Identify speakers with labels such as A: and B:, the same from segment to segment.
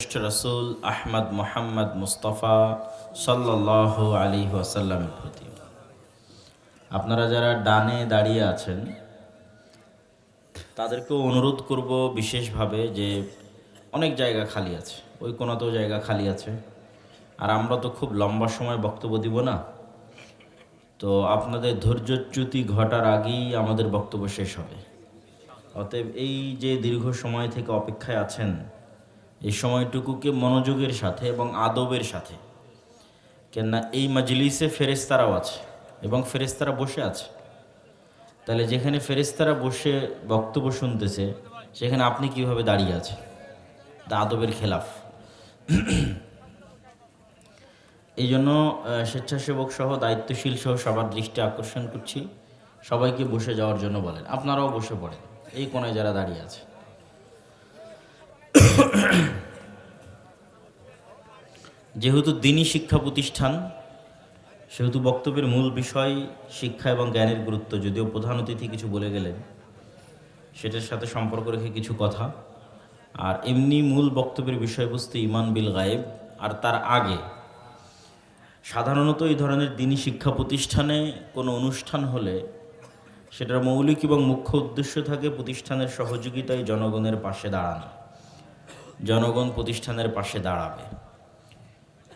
A: শ্রেষ্ঠ রাসূল আহমদ মোহাম্মদ মুস্তাফা সাল্লাল্লাহু আলাইহি ওয়াসাল্লামের প্রতি। আপনারা যারা ডানে দাঁড়িয়ে আছেন তাদেরকেও অনুরোধ করব বিশেষভাবে যে অনেক জায়গা খালি আছে, ওই কোনাতেও জায়গা খালি আছে। আর আমরা তো খুব লম্বা সময় বক্তব্য দিব না, তো আপনাদের ধৈর্যচ্যুতি ঘটার আগেই আমাদের বক্তব্য শেষ হবে। অতএব এই যে দীর্ঘ সময় থেকে অপেক্ষায় আছেন, এই সময়টুকুকে মনোযোগের সাথে এবং আদবের সাথে, কেননা এই মাজলিসে ফেরেশতারাও আছে এবং ফেরেশতারা বসে আছে। তাহলে যেখানে ফেরেশতারা বসে বক্তব্য শুনতেছে সেখানে আপনি কিভাবে দাঁড়িয়ে আছেন? তা আদবের খেলাফ। এই জন্য স্বেচ্ছাসেবক সহ দায়িত্বশীল সহ সবার দৃষ্টি আকর্ষণ করছি, সবাইকে বসে যাওয়ার জন্য বলেন। আপনারাও বসে পড়েন এই কোনায় যারা দাঁড়িয়ে আছে। যেহেতু দ্বীনি শিক্ষা প্রতিষ্ঠান, সেহেতু বক্তব্যের মূল বিষয় শিক্ষা এবং জ্ঞানের গুরুত্ব। যদিও প্রধান অতিথি কিছু বলে গেলেন, সেটার সাথে সম্পর্ক রেখে কিছু কথা। আর এমনি মূল বক্তব্যের বিষয়বস্তু ঈমান বিল গায়েব। আর তার আগে সাধারণত এই ধরনের দ্বীনি শিক্ষা প্রতিষ্ঠানে কোনো অনুষ্ঠান হলে সেটার মৌলিক এবং মুখ্য উদ্দেশ্য থাকে প্রতিষ্ঠানের সহযোগিতায় জনগণের পাশে দাঁড়ানো। জনগণ প্রতিষ্ঠানের পাশে দাঁড়াবে।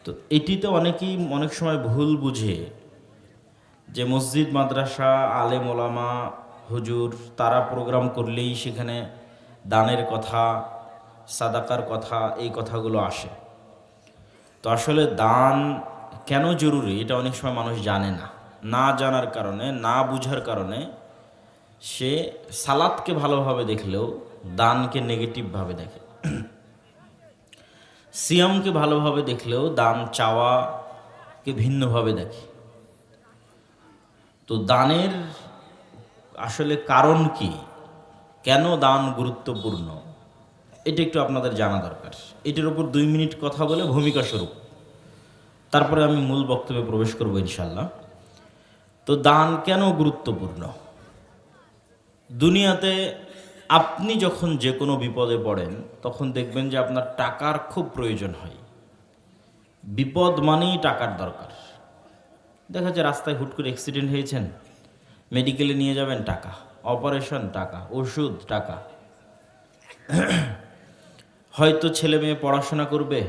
A: তো এটিতে অনেকেই অনেক সময় ভুল বুঝে যে মসজিদ, মাদ্রাসা, আলেম ওলামা, হুজুর তারা প্রোগ্রাম করলেই সেখানে দানের কথা, সাদাকার কথা, এই কথাগুলো আসে। তো আসলে দান কেন জরুরি এটা অনেক সময় মানুষ জানে না। না জানার কারণে, না বুঝার কারণে সে সালাতকে ভালোভাবে দেখলেও দানকে নেগেটিভভাবে দেখে, সিয়ামকে ভালোভাবে দেখলেও দান চাওয়াকে ভিন্নভাবে দেখে। তো দানের আসলে কারণ কি, কেন দান গুরুত্বপূর্ণ, এটা একটু আপনাদের জানা দরকার। এটার উপর 2 মিনিট কথা বলে ভূমিকা স্বরূপ তারপরে আমি মূল বক্তব্যে প্রবেশ করব ইনশাল্লাহ। তো দান কেন গুরুত্বপূর্ণ? দুনিয়াতে আপনি যখন যে কোনো বিপদে পড়েন তখন দেখবেন যে আপনার টাকার খুব প্রয়োজন হয়। বিপদ মানেই টাকার দরকার। দেখা যায় রাস্তায় হুট করে অ্যাক্সিডেন্ট হয়েছেন, মেডিকেলে নিয়ে যাবেন, টাকা। অপারেশন, টাকা। ওষুধ, টাকা। হয়তো ছেলে মেয়ে পড়াশোনা করবে,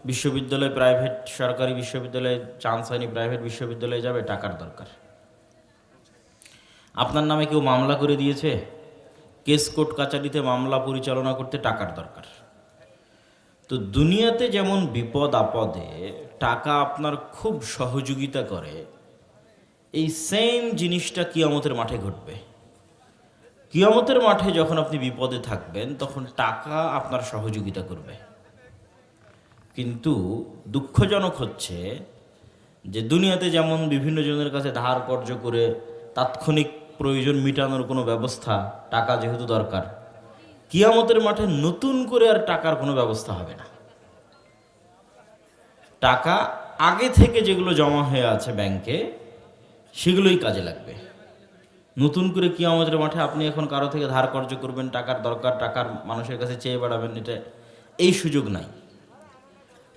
A: বিশ্ববিদ্যালয়, প্রাইভেট, সরকারি বিশ্ববিদ্যালয়ে চান্স হয়নি, প্রাইভেট বিশ্ববিদ্যালয়ে যাবে, টাকার দরকার। আপনার নামে কেউ মামলা করে দিয়েছে, কেস কোর্ট কাচারিতে মামলা পরিচালনা করতে টাকার দরকার। তো দুনিয়াতে যেমন বিপদ আপদে টাকা আপনার খুব সহযোগিতা করে, এই সেম জিনিসটা কিয়ামতের মাঠে ঘটবে। কিয়ামতের মাঠে যখন আপনি বিপদে থাকবেন তখন টাকা আপনার সহযোগিতা করবে। কিন্তু দুঃখজনক হচ্ছে যে দুনিয়াতে যেমন বিভিন্ন জনের কাছে ধার কর্জ করে তাৎক্ষণিক প্রয়োজন মিটানোর কোনো ব্যবস্থা, টাকা যেহেতু দরকার, কিয়ামতের মাঠে নতুন করে আর টাকার কোনো ব্যবস্থা হবে না। টাকা আগে থেকে যেগুলো জমা হয়ে আছে ব্যাংকে, সেগুলোই কাজে লাগবে। নতুন করে কিয়ামতের মাঠে আপনি এখন কারো থেকে ধার কর্জ করবেন, টাকার দরকার, টাকার মানুষের কাছে চেয়ে বেড়াবেন, এটা এই সুযোগ নাই।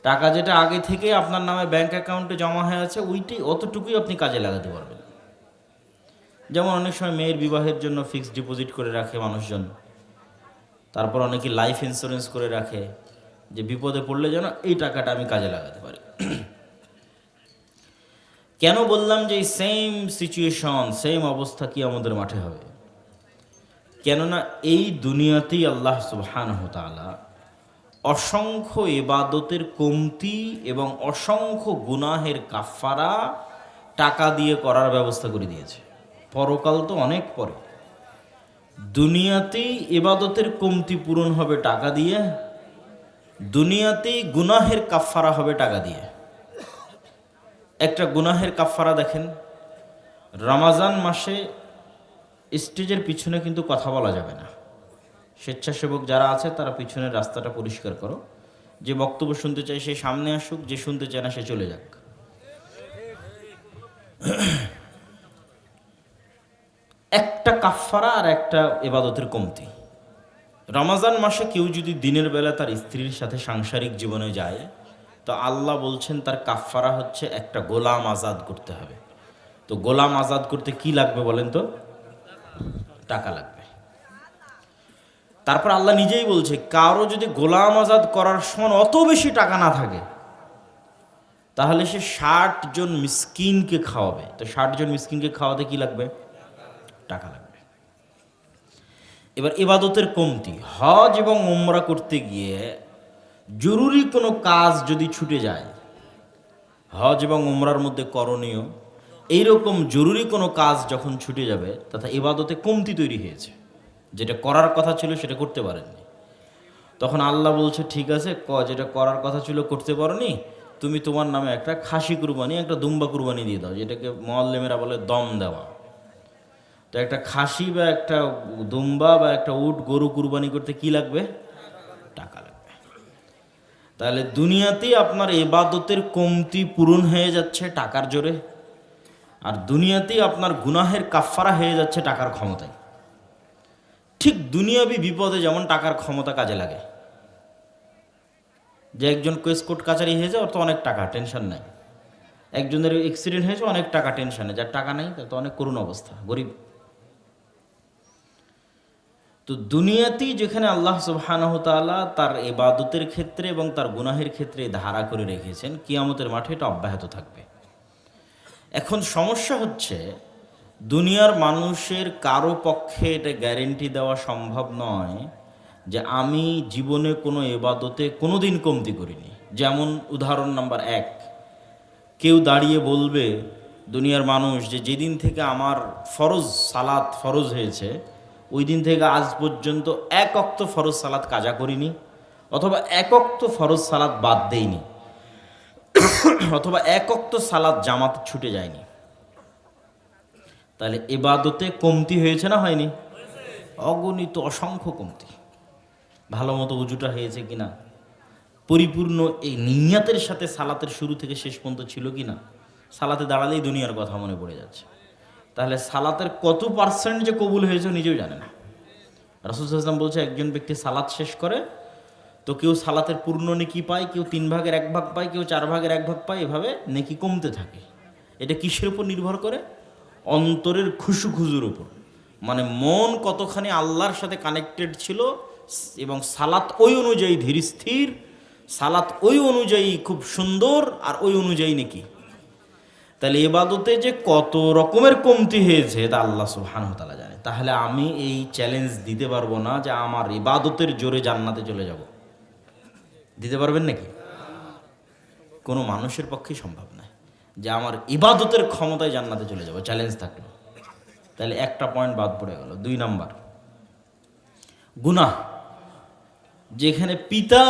A: টাকা যেটা আগে থেকে আপনার নামে ব্যাংক অ্যাকাউন্টে জমা হয়ে আছে, ওইটাই, অতটুকুই আপনি কাজে লাগাতে পারবেন। যেমন অনেক সময় মেয়ের বিবাহের জন্য ফিক্সড ডিপোজিট করে রাখে মানুষজন, তারপর অনেকে লাইফ ইন্স্যুরেন্স করে রাখে যে বিপদে পড়লে যেন এই টাকাটা আমি কাজে লাগাতে পারি। কেন বললাম যে এই সেম সিচুয়েশন, সেম অবস্থা কি আমাদের মাঠে হবে? কেননা এই দুনিয়াতেই আল্লাহ সুবহানাহু ওয়া তাআলা অসংখ্য ইবাদতের কমতি এবং অসংখ্য গুনাহের কাফারা টাকা দিয়ে করার ব্যবস্থা করে দিয়েছে। পরকাল তো অনেক পরে। দুনিয়াতেই ইবাদতের কমতি পূরণ হবে টাকা দিয়ে, দুনিয়াতেই গুনাহের কাফারা হবে টাকা দিয়ে। একটা গুনাহের কাফারা দেখেন, রমাজান মাসে স্টেজের পিছনে কিন্তু কথা বলা যাবে না। স্বেচ্ছাসেবক যারা আছে তারা পিছনের রাস্তাটা পরিষ্কার করো, যে বক্তব্য শুনতে চায় সে সামনে আসুক, যে শুনতে চায় না সে চলে যাক। একটা কাফারা আর একটা ইবাদতের কমতি। রমজান মাসে কেউ যদি দিনের বেলা তার স্ত্রীর সাথে সাংসারিক জীবনে যায়, তো আল্লাহ বলছেন তার কাফফারা হচ্ছে একটা গোলাম আজাদ করতে হবে। তো গোলাম আজাদ করতে কি লাগবে বলেন তো? টাকা লাগবে। তারপর আল্লাহ নিজেই বলছে, কারো যদি গোলাম আজাদ করার সময় অত বেশি টাকা না থাকে, তাহলে সে 60 জন মিসকিনকে খাওয়াবে। তো 60 জন মিসকিনকে খাওয়াতে কি লাগবে? টাকা লাগবে। এবার ইবাদতের কমতি, হজ এবং উমরা করতে গিয়ে জরুরি কোনো কাজ যদি ছুটে যায়, হজ এবং উমরার মধ্যে করণীয় এইরকম জরুরি কোনো কাজ যখন ছুটে যাবে, তথা ইবাদতে কমতি তৈরি হয়েছে, যেটা করার কথা ছিল সেটা করতে পারেননি, তখন আল্লাহ বলছে ঠিক আছে, যেটা করার কথা ছিল করতে পারোনি, তুমি তোমার নামে একটা খাসি কুরবানি, একটা দুম্বা কুরবানি দিয়ে দাও, যেটাকে মুআল্লিমেরা বলে দম দেওয়া। তো একটা খাসি বা একটা দুম্বা বা একটা উট গরু কুরবানি করতে কি লাগবে? টাকা লাগবে। তাহলে দুনিয়াতেই আপনার ইবাদতের কমতি পূরণ হয়ে যাচ্ছে টাকার জোরে, আর দুনিয়াতেই আপনার গুনাহের কাফফারা হয়ে যাচ্ছে টাকার ক্ষমতায়। ঠিক দুনিয়াবি বিপদে যেমন টাকার ক্ষমতা কাজে লাগে, যে একজন কেস কোর্ট কাচারি হয়েছে, ওর তো অনেক টাকা, টেনশন নাই। একজনের অ্যাক্সিডেন্ট হয়েছে, অনেক টাকা, টেনশন নেই। যার টাকা নেই তার তো অনেক করুণ অবস্থা, গরিব। তো দুনিয়াতেই যেখানে আল্লাহ সুবহানাহু ওয়া তাআলা তার ইবাদতের ক্ষেত্রে এবং তার গুনাহের ক্ষেত্রে ধারা করে রেখেছেন, কিয়ামতের মাঠে এটা অব্যাহত থাকবে। এখন সমস্যা হচ্ছে, দুনিয়ার মানুষের কারো পক্ষে এটা গ্যারেন্টি দেওয়া সম্ভব নয় যে আমি জীবনে কোনো ইবাদতে কোনো দিন কমতি করিনি। যেমন উদাহরণ নাম্বার 1, কেউ দাঁড়িয়ে বলবে দুনিয়ার মানুষ যে যেদিন থেকে আমার ফরজ সালাত ফরজ হয়েছে, ওই দিন থেকে আজ পর্যন্ত এক ওয়াক্ত ফরজ সালাত কাজা করিনি, অথবা এক ওয়াক্ত ফরজ সালাত বাদ দেইনি, অথবা এক ওয়াক্ত সালাত জামাত ছুটে যায়নি। তাহলে ইবাদতে কমতি হয়েছে না হয়নি? অগণিত অসংখ্য কমতি। ভালো মতো উজুটা হয়েছে কিনা, পরিপূর্ণ এই নিয়াতের সাথে সালাতের শুরু থেকে শেষ পর্যন্ত ছিল কিনা, সালাতে দাঁড়ালেই দুনিয়ার কথা মনে পড়ে যাচ্ছে। তাহলে সালাতের কত পার্সেন্ট যে কবুল হয়েছে নিজেও জানে না। রাসূল সাল্লাল্লাহু আলাইহি ওয়াসাল্লাম বলছে, একজন ব্যক্তি সালাত শেষ করে তো কেউ সালাতের পূর্ণ নেকি পায়, কেউ 3 ভাগের 1 ভাগ পায়, কেউ 4 ভাগের 1 ভাগ পায়, এভাবে নেকি কমতে থাকে। এটা কিসের উপর নির্ভর করে? অন্তরের খুশুখুজুর উপর। মানে মন কতখানি আল্লাহর সাথে কানেক্টেড ছিল, এবং সালাত ওই অনুযায়ী ধীর স্থির, সালাত ওই অনুযায়ী খুব সুন্দর, আর ওই অনুযায়ী নেকি। তাহলে ইবাদতে যে কত রকমের কমতি হয়েছে তা আল্লাহ সুবহানাহু ওয়া তাআলা জানে। তাহলে আমি এই চ্যালেঞ্জ দিতে পারবো না যে আমার ইবাদতের জোরে জান্নাতে চলে যাব। দিতে পারবেন নাকি? কোনো মানুষের পক্ষেই সম্ভব নয় যে আমার ইবাদতের ক্ষমতায় জান্নাতে চলে যাব, চ্যালেঞ্জ থাকলো। তাহলে একটা পয়েন্ট বাদ পড়ে গেল। 2 নাম্বার, গুনাহ। যেখানে পিতা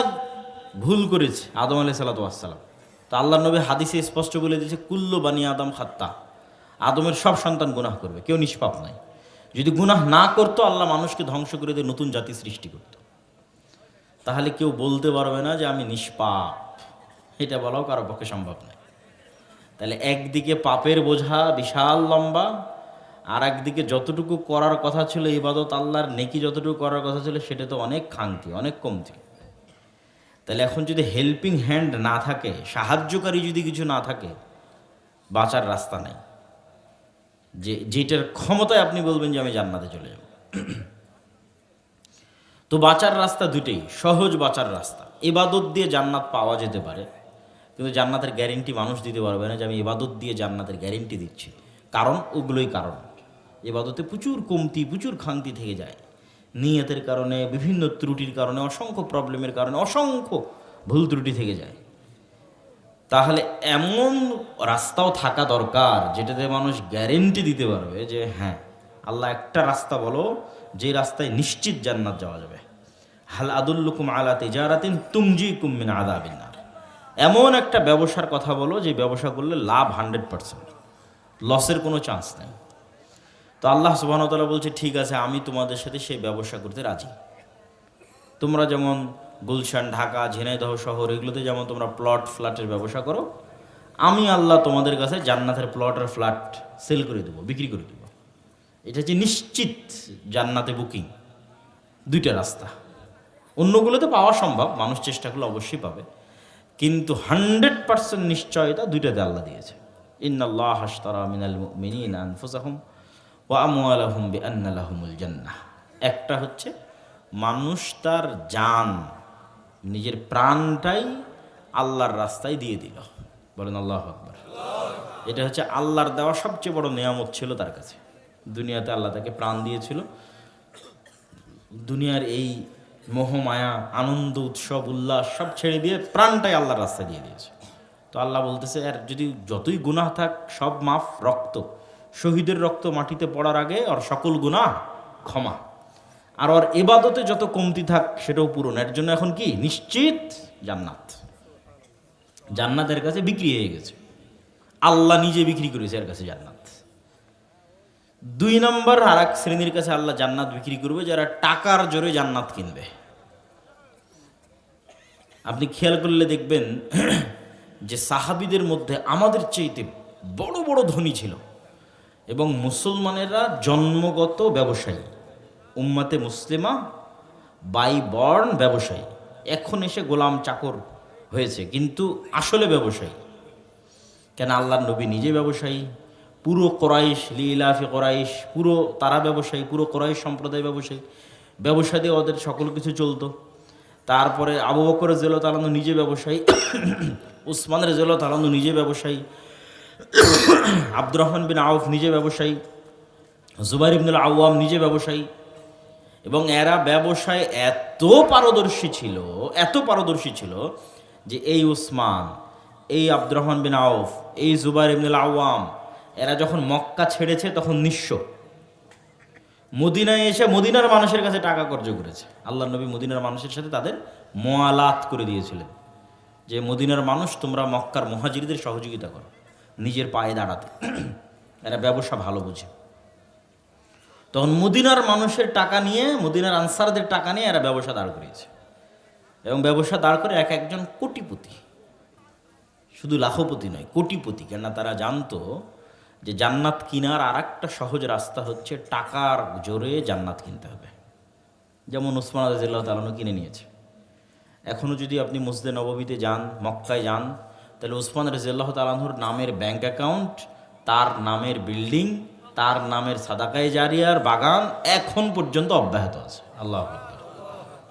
A: ভুল করেছে, আদম আলাইহিস সালাতু ওয়াস সালাম, তো আল্লাহ নবী হাদিসে স্পষ্ট বলে দিয়েছে, কুল্লু বানি আদম খাত্তা, আদমের সব সন্তান গুনাহ করবে, কেউ নিষ্পাপ নাই। যদি গুনাহ না করতো, আল্লাহ মানুষকে ধ্বংস করে দিয়ে নতুন জাতি সৃষ্টি করত। তাহলে কেউ বলতে পারবে না যে আমি নিষ্পাপ, এটা বলাও কারো পক্ষে সম্ভব নয়। তাহলে একদিকে পাপের বোঝা বিশাল লম্বা, আর একদিকে যতটুকু করার কথা ছিল ইবাদত, আল্লাহর নেকি যতটুকু করার কথা ছিল, সেটা তো অনেক খামতি, অনেক কমতি। তাহলে এখন যদি হেল্পিং হ্যান্ড না থাকে, সাহায্যকারী যদি কিছু না থাকে, বাঁচার রাস্তা নাই। যেটার ক্ষমতায় আপনি বলবেন যে আমি জান্নাতে চলে যাব। তো বাঁচার রাস্তা দুটেই, সহজ বাঁচার রাস্তা। ইবাদত দিয়ে জান্নাত পাওয়া যেতে পারে, কিন্তু জান্নাতের গ্যারেন্টি মানুষ দিতে পারবে না যে আমি ইবাদত দিয়ে জান্নাতের গ্যারেন্টি দিচ্ছি। কারণ ওগুলোই কারণ, ইবাদতে প্রচুর কমতি, প্রচুর খামতি থেকে যায়, নিয়তের কারণে, বিভিন্ন ত্রুটির কারণে, অসংখ্য প্রবলেমের কারণে অসংখ্য ভুল ত্রুটি থেকে যায়। তাহলে এমন রাস্তাও থাকা দরকার যেটাতে মানুষ গ্যারেন্টি দিতে পারবে যে হ্যাঁ, আল্লাহ একটা রাস্তা বলো যে রাস্তায় নিশ্চিত জান্নাত যাওয়া যাবে। হাল আদুল্লুকুম আলা তিজারাতিন তুনজিকুম মিন আযাবিন নার, এমন একটা ব্যবসার কথা বলো যে ব্যবসা করলে লাভ 100%, লসের কোনো চান্স নেই। তো আল্লাহ সুবহানাহু ওয়া তাআলা বলছে, ঠিক আছে, আমি তোমাদের সাথে সেই ব্যবসা করতে রাজি। তোমরা যেমন গুলশান, ঢাকা, ঝিনাইদহ শহর, এগুলোতে যেমন তোমরা প্লট ফ্ল্যাটের ব্যবসা করো, আমি আল্লাহ তোমাদের কাছে জান্নাতের প্লট আর ফ্ল্যাট সেল করে দেবো, বিক্রি করে দেবো। এটা যে নিশ্চিত জান্নাতে বুকিং। 2টা রাস্তা। অন্যগুলোতে পাওয়া সম্ভব, মানুষ চেষ্টা করলে অবশ্যই পাবে, কিন্তু 100% নিশ্চয়তা দুইটাতে আল্লাহ দিয়েছে। ইন্নাল্লাহ আশতারা মিনাল মুমিনিনা আনফুসাহুম ওয়া আমওয়ালাহুম বিআন্না লাহুমুল জান্নাহ। একটা হচ্ছে মানুষ তার জান, নিজের প্রাণটাই আল্লাহর রাস্তায় দিয়ে দিল, বলেন আল্লাহু আকবার। এটা হচ্ছে আল্লাহর দেওয়া সবচেয়ে বড় নিয়ামত ছিল তার কাছে। দুনিয়াতে আল্লাহ তাকে প্রাণ দিয়েছিল, দুনিয়ার এই মোহমায়া, আনন্দ, উৎসব, উল্লাস সব ছেড়ে দিয়ে প্রাণটাই আল্লাহর রাস্তায় দিয়ে দিয়েছে। তো আল্লাহ বলতেছে, আর যদি যতই গুনাহ থাক সব মাফ, রক্ত, শহীদের রক্ত মাটিতে পড়ার আগে ওর সকল গুনাহ ক্ষমা, আর ওর ইবাদতে যত কমতি থাক সেটাও পূরণ। এর জন্য এখন কি নিশ্চিত জান্নাত। জান্নাতের কাছে বিক্রি হয়ে গেছে, আল্লাহ নিজে বিক্রি করেছে এর কাছে জান্নাত। 2 নম্বর আর এক শ্রেণীর কাছে আল্লাহ জান্নাত বিক্রি করবে, যারা টাকার জোরে জান্নাত কিনবে। আপনি খেয়াল করলে দেখবেন যে সাহাবীদের মধ্যে আমাদের চাইতে বড় বড় ধনী ছিল, এবং মুসলমানেরা জন্মগত ব্যবসায়ী, উম্মাতে মুসলিমা বাই বর্ন ব্যবসায়ী। এখন এসে গোলাম চাকর হয়েছে, কিন্তু আসলে ব্যবসায়ী। কেন? আল্লাহর নবী নিজে ব্যবসায়ী, পুরো কোরাইশ, লিলাফি কোরাইশ, পুরো তারা ব্যবসায়ী, পুরো কোরাইশ সম্প্রদায় ব্যবসায়ী। ব্যবসা দিয়ে ওদের সকল কিছু চলতো। তারপরে আবু বকর রাদিয়াল্লাহু তাআলা নিজে ব্যবসায়ী, উসমান রাদিয়াল্লাহু তাআলা নিজে ব্যবসায়ী, আব্দুর রহমান বিন আউফ নিজে ব্যবসায়ী, জুবাইর ইবনুল আওয়াম নিজে ব্যবসায়ী। এবং এরা ব্যবসায় এত পারদর্শী ছিল যে এই উসমান, এই আব্দুর রহমান বিন আউফ, এই জুবাইর ইবনুল আওয়াম, এরা যখন মক্কা ছেড়েছে তখন নিঃস্ব, মদিনায় এসে মদিনার মানুষের কাছে টাকা কর্জ করেছে। আল্লাহর নবী মদিনার মানুষের সাথে তাদের মোয়ালাত করে দিয়েছিলেন যে মদিনার মানুষ, তোমরা মক্কার মুহাজিরদের সহযোগিতা করো নিজের পায়ে দাঁড়াতে। এরা ব্যবসা ভালো বুঝে। তখন মদিনার মানুষের টাকা নিয়ে, মদিনার আনসারদের টাকা নিয়ে এরা ব্যবসা দাঁড় করিয়েছে, এবং ব্যবসা দাঁড় করে এক একজন কোটিপতি, শুধু লাখপতি নয়, কোটিপতি। কেননা তারা জানতো যে জান্নাত কিনার আর একটা সহজ রাস্তা হচ্ছে টাকার জোরে জান্নাত কিনতে হবে। যেমন উসমান রাদিয়াল্লাহু তাআলা কিনে নিয়েছে। এখনও যদি আপনি মসজিদে নববীতে যান, মক্কায় যান, তাহলে উসমান রাদিয়াল্লাহু তাআলার নামের ব্যাংক অ্যাকাউন্ট, তার নামের বিল্ডিং, তার নামের সাদাকায়ে জারিয়ার বাগান এখন পর্যন্ত অব্যাহত আছে। আল্লাহু আকবার।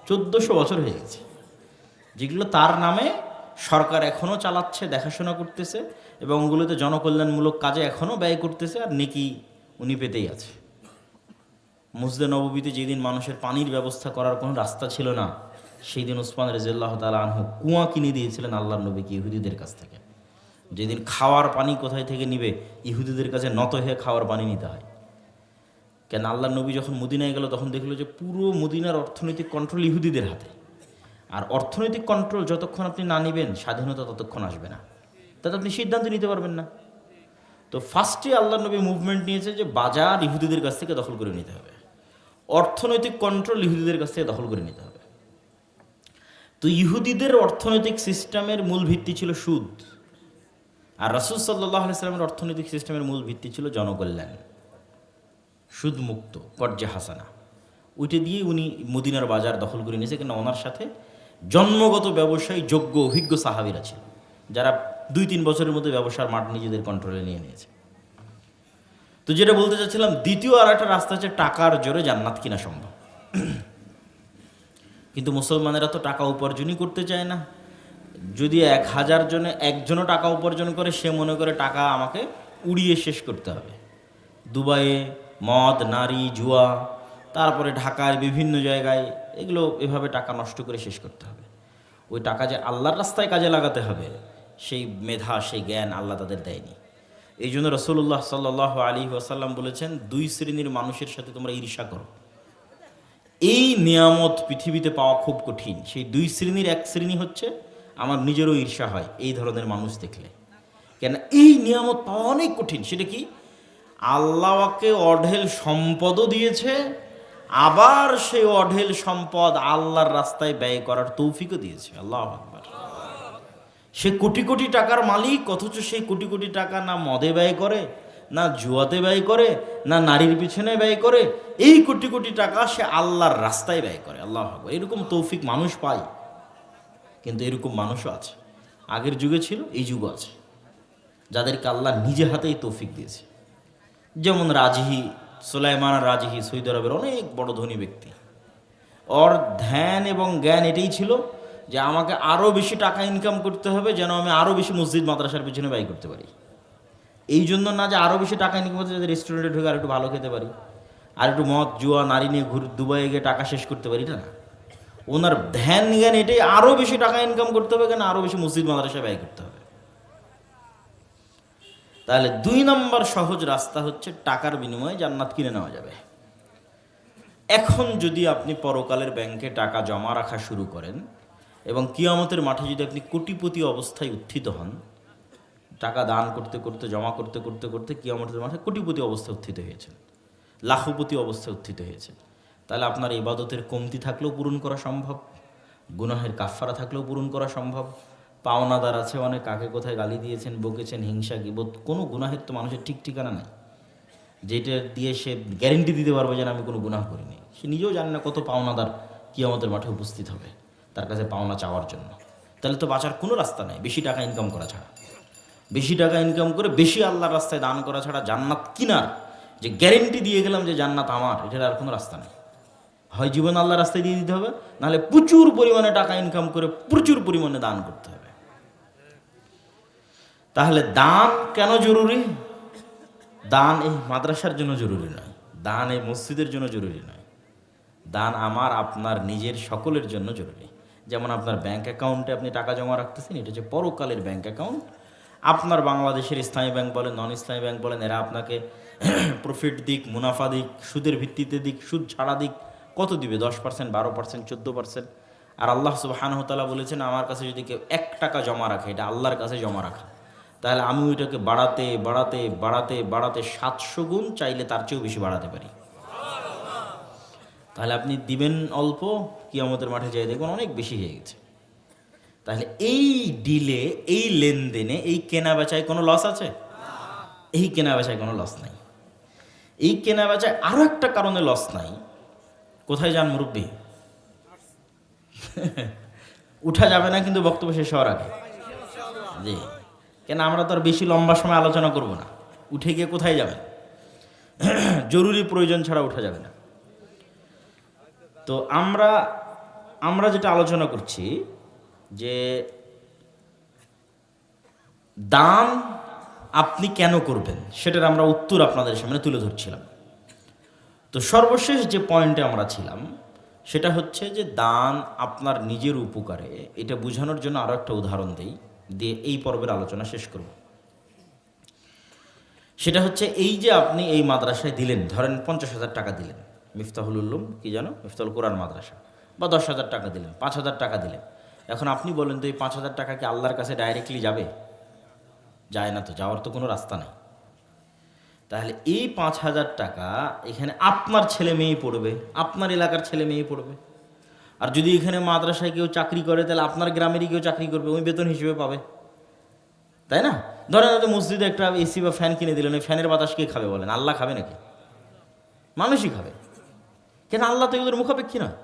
A: 1400 বছর হয়ে গেছে, যেগুলো তার নামে সরকার এখনও চালাচ্ছে, দেখাশোনা করতেছে, এবং ওগুলোতে জনকল্যাণমূলক কাজে এখনও ব্যয় করতেছে, আর নেকি উনি পেতেই আছে। মসজিদে নববীতে যেদিন মানুষের পানির ব্যবস্থা করার কোনো রাস্তা ছিল না, সেই দিন উসমান রাদিয়াল্লাহু তাআলা আনহু কুয়া কিনে দিয়েছিলেন আল্লাহর নবীকে ইহুদিদের কাছ থেকে। যেদিন খাওয়ার পানি কোথায় থেকে নিবে, ইহুদিদের কাছে নত হয়ে খাওয়ার পানি নিতে হয়। কেন? আল্লাহর নবী যখন মদিনায় গেল তখন দেখলো যে পুরো মদিনার অর্থনৈতিক কন্ট্রোল ইহুদিদের হাতে। আর অর্থনৈতিক কন্ট্রোল যতক্ষণ আপনি না নেবেন, স্বাধীনতা ততক্ষণ আসবে না, তাতে আপনি সিদ্ধান্ত নিতে পারবেন না। তো ফার্স্টে আল্লাহর নবী মুভমেন্ট নিয়েছে যে বাজার ইহুদিদের কাছ থেকে দখল করে নিতে হবে, অর্থনৈতিক কন্ট্রোল ইহুদিদের কাছ থেকে দখল করে নিতে হবে। তো ইহুদিদের অর্থনৈতিক সিস্টেমের মূল ভিত্তি ছিল সুদ, আর রাসূল সাল্লাল্লাহু আলাইহি সাল্লামের অর্থনৈতিক সিস্টেমের মূল ভিত্তি ছিল জনকল্যাণ, সুদমুক্ত, কর্জে হাসানা। ওইটা দিয়ে উনি মদিনার বাজার দখল করে নিয়েছে। কেন? ওনার সাথে জন্মগত ব্যবসায়ী যোগ্য অভিজ্ঞ সাহাবীরা ছিল, যারা 2-3 বছরের মধ্যে ব্যবসার মাঠ নিজেদের কন্ট্রোলে নিয়ে নিয়েছে। তো যেটা বলতে চাচ্ছিলাম, দ্বিতীয় আর একটা রাস্তা হচ্ছে টাকার জোরে জান্নাত কিনা সম্ভব। কিন্তু মুসলমানেরা তো টাকা উপার্জনই করতে চায় না। যদি 1000 জনে একজনও টাকা উপার্জন করে, সে মনে করে টাকা আমাকে উড়িয়ে শেষ করতে হবে। দুবাইয়ে মদ, নারী, জুয়া, তারপরে ঢাকার বিভিন্ন জায়গায় এগুলো এভাবে টাকা নষ্ট করে শেষ করতে হবে। ওই টাকা যে আল্লাহর রাস্তায় কাজে লাগাতে হবে, সেই মেধা, সেই জ্ঞান আল্লাহ তাদের দেয়নি। এই জন্য রাসূলুল্লাহ সাল্লাল্লাহু আলাইহি ওয়াসাল্লাম বলেছেন, 2 শ্রেণীর মানুষের সাথে তোমরা ঈর্ষা করো। এই নিয়ামত পৃথিবীতে পাওয়া খুব কঠিন। সেই 2 শ্রেণীর এক শ্রেণী হচ্ছে, আমার নিজেরও ঈর্ষা হয় এই ধরনের মানুষ দেখলে। কেন? এই নিয়ামত পাওয়া অনেক কঠিন। সেটা কি? আল্লাহকে অঢেল সম্পদও দিয়েছে, আবার সেই অঢেল সম্পদ আল্লাহর রাস্তায় ব্যয় করার তৌফিকও দিয়েছে। আল্লাহু আকবার। সে কোটি কোটি টাকার মালিক, অথচ সেই কোটি কোটি টাকা না মদে ব্যয় করে, না জুয়াতে ব্যয় করে, না নারীর পিছনে ব্যয় করে, এই কোটি কোটি টাকা সে আল্লাহর রাস্তায় ব্যয় করে। আল্লাহ আকবার। এরকম তৌফিক মানুষ পায়, কিন্তু এরকম মানুষও আছে। আগের যুগে ছিল, এই যুগও আছে, যাদেরকে আল্লাহ নিজে হাতেই তৌফিক দিয়েছে। যেমন রাজহি, সুলাইমান রাজহি, সৌদি আরবের অনেক বড় ধনী ব্যক্তি। ওর ধ্যান এবং জ্ঞান এটাই ছিল যে আমাকে আরও বেশি টাকা ইনকাম করতে হবে, যেন আমি আরও বেশি মসজিদ মাদ্রাসার পিছনে ব্যয় করতে পারি। এই জন্য না যে আরও বেশি টাকা ইনকাম করতে, যাতে রেস্টুরেন্টে ঢুকে আর একটু ভালো খেতে পারি, আর একটু মদ জুয়া নারী নিয়ে দুবাইয়ে গিয়ে টাকা শেষ করতে পারি, এটা না। ওনার ধ্যান জ্ঞান এটাই, আরও বেশি টাকা ইনকাম করতে হবে, কেন আরও বেশি মসজিদ মাদ্রাসায় ব্যয় করতে হবে। তাহলে 2 নম্বর সহজ রাস্তা হচ্ছে টাকার বিনিময়ে জান্নাত কিনে নেওয়া যাবে। এখন যদি আপনি পরকালের ব্যাংকে টাকা জমা রাখা শুরু করেন এবং কিয়ামতের মাঠে যদি আপনি কোটিপতি অবস্থায় উত্থিত হন, টাকা দান করতে করতে, জমা করতে করতে করতে কিয়ামতের মাঠে কোটিপতি অবস্থায় উত্থিত হয়েছেন, লাখপতি অবস্থায় উত্থিত হয়েছেন, তাহলে আপনার ইবাদতের কমতি থাকলেও পূরণ করা সম্ভব, গুনাহের কাফফারা থাকলেও পূরণ করা সম্ভব। পাওনাদার আছে অনেক, কাকে কোথায় গালি দিয়েছেন, বকেছেন, হিংসা গীবত, কোনো গুনাহের তো মানুষের ঠিক ঠিকানা নাই, যেটা দিয়ে সে গ্যারেন্টি দিতে পারবে যে আমি কোনো গুনাহ করিনি। সে নিজেও জানে না কত পাওনাদার কিয়ামতের মাঠে উপস্থিত হবে তার কাছে পাওনা চাওয়ার জন্য। তাহলে তো বাঁচার কোনো রাস্তা নেই বেশি টাকা ইনকাম করা ছাড়া। বেশি টাকা ইনকাম করে বেশি আল্লাহর রাস্তায় দান করা ছাড়া জান্নাত কিনার যে গ্যারেন্টি দিয়ে গেলাম যে জান্নাত আমার, এটার আর কোনো রাস্তা নেই। হয় জীবন আল্লাহর রাস্তায় দিয়ে দিতে হবে, নাহলে প্রচুর পরিমাণে টাকা ইনকাম করে প্রচুর পরিমাণে দান করতে হবে। তাহলে দান কেন জরুরি? দান এই মাদ্রাসার জন্য জরুরি নয়, দান এই মসজিদের জন্য জরুরি নয়, দান আমার আপনার নিজের সকলের জন্য জরুরি। যেমন আপনার ব্যাংক অ্যাকাউন্টে আপনি টাকা জমা রাখতেছেন, এটা হচ্ছে পরকালের ব্যাংক অ্যাকাউন্ট। আপনার বাংলাদেশের ইসলামী ব্যাংক বলেন, নন ইসলামী ব্যাংক বলেন, এরা আপনাকে প্রফিট দিক, মুনাফা দিক, সুদের ভিত্তিতে দিক, সুদ ছাড়া দিক, কত দিবে? 10%, 12%, 14%। আর আল্লাহ সুবহানাহু ওয়া তাআলা বলেছেন, আমার কাছে যদি কেউ 1 টাকা জমা রাখে, এটা আল্লাহর কাছে জমা রাখা, তাহলে আমি ওইটাকে বাড়াতে বাড়াতে বাড়াতে বাড়াতে 700 গুণ, চাইলে তার চেয়েও বেশি বাড়াতে পারি। তাহলে আপনি দিবেন অল্প, কিয়ামতের মাঠে যেয়ে দেখবেন অনেক বেশি হয়ে গেছে। তাহলে এই ডিলে, এই লেনদেনে, এই কেনা বেচায় কোনো লস আছে? এই কেনা বেচায় কোনো লস নাই। এই কেনা বেচায় আরও একটা কারণে লস নাই। কোথায় যান মুরব্বী? উঠা যাবে না কিন্তু বক্তব্য শেষ হওয়ার আগে। জি, কেন আমরা তো আর বেশি লম্বা সময় আলোচনা করব না। উঠে গিয়ে কোথায় যাবেন? জরুরি প্রয়োজন ছাড়া উঠা যাবে না। তো আমরা যেটা আলোচনা করছি যে দান আপনি কেন করবেন, সেটার আমরা উত্তর আপনাদের সামনে তুলে ধরছিলাম। তো সর্বশেষ যে পয়েন্টে আমরা ছিলাম সেটা হচ্ছে যে দান আপনার নিজের উপকারে, এটা বোঝানোর জন্য আরও একটা উদাহরণ দিয়ে এই পর্বের আলোচনা শেষ করব। সেটা হচ্ছে এই যে আপনি এই মাদ্রাসায় দিলেন, ধরেন 50,000 টাকা দিলেন, মিফতাহুল উলুম কি জানো, মিফতাহুল কোরআন মাদ্রাসা, বা 10,000 টাকা দিলেন, 5,000 টাকা দিলেন। এখন আপনি বলেন তো এই 5,000 টাকা কি আল্লাহর কাছে ডাইরেক্টলি যাবে? যায় না, তো যাওয়ার তো কোনো রাস্তা নেই। তাহলে এই 5,000 টাকা এখানে আপনার ছেলে মেয়ে পড়বে, আপনার এলাকার ছেলে মেয়ে পড়বে। আর যদি এখানে মাদ্রাসায় কেউ চাকরি করে, তাহলে আপনার গ্রামেরই কেউ চাকরি করবে, ওই বেতন হিসেবে পাবে, তাই না? ধরেন হয়তো মসজিদে একটা এসি বা ফ্যান কিনে দিলেন, ওই ফ্যানের বাতাস কে খাবে বলেন? আল্লাহ খাবে নাকি? মানুষই খাবে। কেন? আল্লাহ তো এগুলোর মুখাপেক্ষী নয়।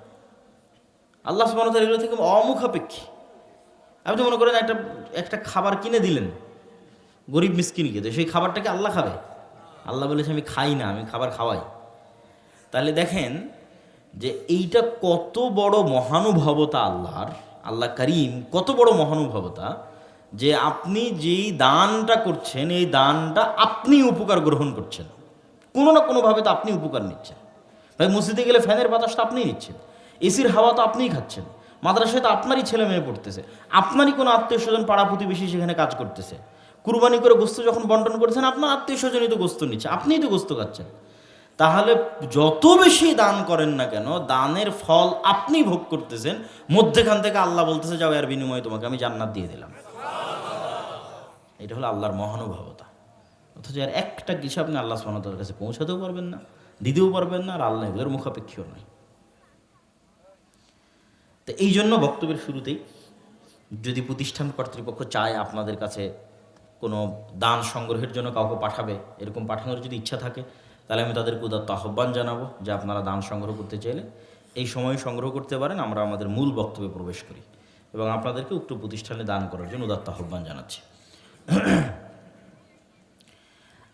A: আল্লাহ সুবহানাহু ওয়া তাআলা এগুলো থেকে অমুখাপেক্ষী। আপনি মনে করেন একটা খাবার কিনে দিলেন গরিব মিসকিনকে, তো সেই খাবারটাকে আল্লাহ খাবে? আল্লাহ বলেছে আমি খাই না, আমি খাবার খাওয়াই। তাহলে দেখেন যে এইটা কত বড় মহানুভবতা আল্লাহর, আল্লাহ করিম কত বড় মহানুভবতা, যে আপনি যেই দানটা করছেন, এই দানটা আপনি উপকার গ্রহণ করছেন, কোনো না কোনোভাবে তো আপনি উপকার নিচ্ছেন। ভাই মসজিদে গেলে ফ্যানের বাতাস তো আপনিই নিচ্ছেন, এসির হাওয়া তো আপনিই খাচ্ছেন, মাদ্রাসায় তো আপনারই ছেলে মেয়ে পড়তেছে, আপনারই কোনো আত্মীয় স্বজন পাড়া প্রতিবেশী সেখানে কাজ করতেছে, কুরবানি করে গোস্ত যখন বন্টন করেছেন আপনার আত্মীয় স্বজনই তো গোস্ত নিচ্ছে, আপনিই তো গোস্ত খাচ্ছেন। তাহলে যত বেশি দান করেন না কেন, দানের ফল আপনি ভোগ করতেছেন, মধ্যেখান থেকে আল্লাহ বলতেছে যাও, এর বিনিময়ে তোমাকে আমি জান্নাত দিয়ে দিলাম। এটা হলো আল্লাহর মহানুভবতা। অথচ আর একটা কিছু আপনি আল্লাহ সুবহানাহু ওয়া তাআলার কাছে পৌঁছাতেও পারবেন না, দিতেও পারবেন না, আর আল্লাহ এগুলোর মুখাপেক্ষীও নয়। তো এই জন্য বক্তব্যের শুরুতেই যদি প্রতিষ্ঠান কর্তৃপক্ষ চায় আপনাদের কাছে কোনো দান সংগ্রহের জন্য কাউকে পাঠাবে, এরকম পাঠানোর যদি ইচ্ছা থাকে তাহলে আমি তাদেরকে উদাত্ত আহ্বান জানাবো যে আপনারা দান সংগ্রহ করতে চাইলে এই সময় সংগ্রহ করতে পারেন। আমরা আমাদের মূল বক্তব্যে প্রবেশ করি এবং আপনাদেরকে উক্ত প্রতিষ্ঠানে দান করার জন্য উদাত্ত আহ্বান জানাচ্ছি।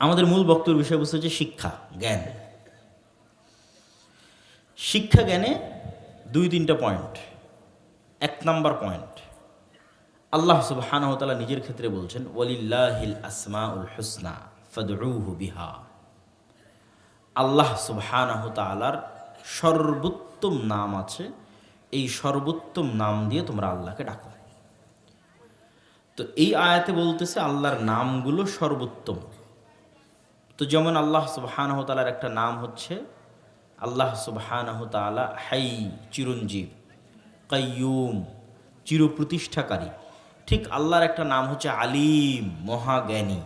A: আমাদের মূল বক্তব্যের বিষয়বস্তু হচ্ছে শিক্ষা জ্ঞান। শিক্ষা জ্ঞানে 2-3টা পয়েন্ট। 1 নাম্বার পয়েন্ট, আল্লাহ সুবহানাহু ওয়া তাআলা নিজের ক্ষেত্রে বলছেন ওয়ালিল্লাহিল আসমাউল হুসনা ফাদউহু বিহা। আল্লাহ সুবহানাহু ওয়া তাআলার সর্বোত্তম নাম আছে, এই সর্বোত্তম নাম দিয়ে তোমরা আল্লাহকে ডাকো। তো এই আয়াতে বলতেছে আল্লাহর নামগুলো সর্বোত্তম। তো যেমন আল্লাহ সুবহানাহু ওয়া তাআলার একটা নাম হচ্ছে আল্লাহ সুবহানাহু ওয়া তাআলা হাই, চিরঞ্জীব, কাইয়ুম, চিরপ্রতিষ্ঠাকারী। ঠিক আল্লাহর একটা নাম হচ্ছে আলিম, মহাজ্ঞানী।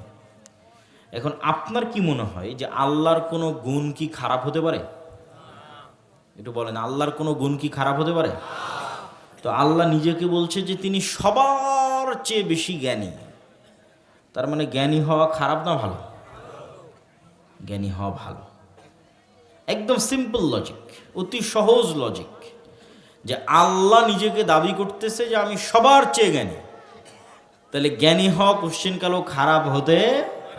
A: এখন আপনার কি মনে হয় যে আল্লাহর কোনো গুণ কি খারাপ হতে পারে? একটু বলেন, আল্লাহর কোনো গুণ কি খারাপ হতে পারে? তো আল্লাহ নিজেকে বলছে যে তিনি সবার চেয়ে বেশি জ্ঞানী। তার মানে জ্ঞানী হওয়া খারাপ না ভালো? জ্ঞানী হওয়া ভালো। একদম সিম্পল লজিক, অতি সহজ লজিক, যে আল্লাহ নিজেকে দাবি করতেছে যে আমি সবার চেয়ে জ্ঞানী, তাহলে জ্ঞানী হওয়া কোশ্চেন কালেও খারাপ হতে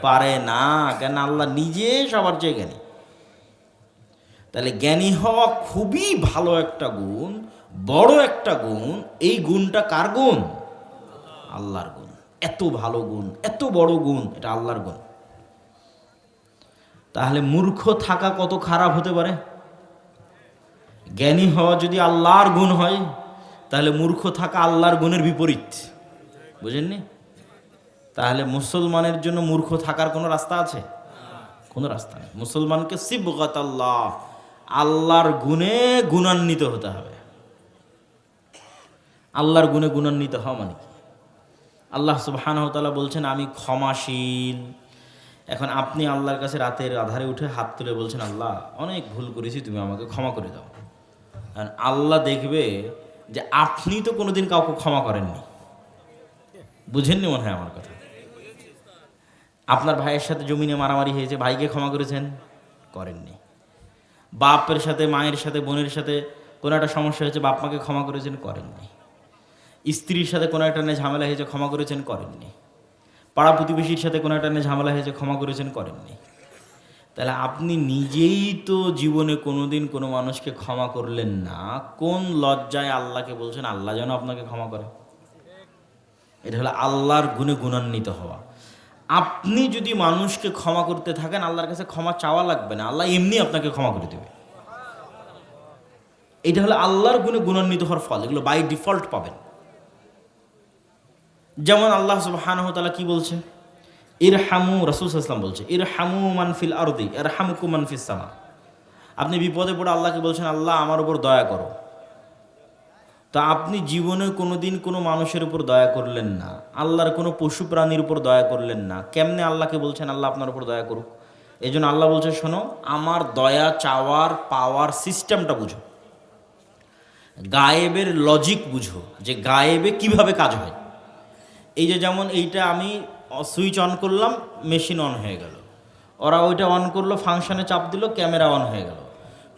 A: পারে না, কেন আল্লাহ নিজে সবার চেয়ে জ্ঞানী। তাহলে জ্ঞানী হওয়া খুবই ভালো একটা গুণ, বড় একটা গুণ। এই গুণটা কার গুণ? আল্লাহর গুণ। এত ভালো গুণ, এত বড় গুণ, এটা আল্লাহর গুণ। তাহলে মূর্খ থাকা কত খারাপ হতে পারে? জ্ঞানী হওয়া যদি আল্লাহর গুণ হয়, তাহলে মূর্খ থাকা আল্লাহর গুণের বিপরীত। বুঝেননি? তাহলে মুসলমানের জন্য মূর্খ থাকার কোনো রাস্তা আছে? কোনো রাস্তা নেই। মুসলমানকে সিবগাত আল্লাহ, আল্লাহর গুণে গুণান্বিত হতে হবে। আল্লাহর গুণে গুণান্বিত হওয়া মানে কি? আল্লাহ সুবহানাহু ওয়া তাআলা বলছেন আমি ক্ষমাশীল। এখন আপনি আল্লাহর কাছে রাতের আধারে উঠে হাত তুলে বলছেন আল্লাহ অনেক ভুল করেছি, তুমি আমাকে ক্ষমা করে দাও। কারণ আল্লাহ দেখবে যে আপনি তো কোনোদিন কাউকে ক্ষমা করেননি। বুঝেননি মনে হয় আমার কথা? আপনার ভাইয়ের সাথে জমিনে মারামারি হয়েছে, ভাইকে ক্ষমা করেছেন? করেননি। বাপের সাথে, মায়ের সাথে, বোনের সাথে কোনো একটা সমস্যা হয়েছে, বাপ মাকে ক্ষমা করেছেন? করেননি। স্ত্রীর সাথে কোনো একটা নিয়ে ঝামেলা হয়েছে, ক্ষমা করেছেন? করেননি। পাড়া প্রতিবেশীর সাথে কোনো একটা নিয়ে ঝামেলা হয়েছে, ক্ষমা করেছেন? করেননি। তাহলে আপনি নিজেই তো জীবনে কোনোদিন কোনো মানুষকে ক্ষমা করলেন না, কোন লজ্জায় আল্লাহকে বলছেন আল্লাহ যেন আপনাকে ক্ষমা করে? এটা হলো আল্লাহর গুণে গুণান্বিত হওয়া। আপনি যদি মানুষকে ক্ষমা করতে থাকেন, আল্লাহর কাছে ক্ষমা চাওয়া লাগবে না, আল্লাহ এমনি আপনাকে ক্ষমা করে দেবে। এটা হলো আল্লাহর গুণে গুণান্বিত হওয়ার ফল। এগুলো বাই ডিফল্ট পাবেন। যেমন আল্লাহ সুবহানাহু ওয়া তাআলা কি বলছে? ইরহামু, রাসূল সাল্লাল্লাহু আলাইহি ওয়াসাল্লাম বলছে ইরহামু মান ফিল আরদি ইয়ারহামুকুম মান ফিস সামা। আপনি বিপদে পড়ে আল্লাহকে বলছেন আল্লাহ আমার উপর দয়া করো। তা আপনি জীবনে কোনোদিন কোনো মানুষের উপর দয়া করলেন না, আল্লাহর কোনো পশু প্রাণীর উপর দয়া করলেন না, কেমনে আল্লাহকে বলছেন আল্লাহ আপনার উপর দয়া করুক? এই জন্য আল্লাহ বলছে শোনো, আমার দয়া চাওয়ার পাওয়ার সিস্টেমটা বুঝো, গায়েবের লজিক বুঝো, যে গায়েবে কিভাবে কাজ হয়। এই যে যেমন এইটা আমি সুইচ অন করলাম, মেশিন অন হয়ে গেল, ওরা ওইটা অন করলো, ফাংশনে চাপ দিল, ক্যামেরা অন হয়ে গেল।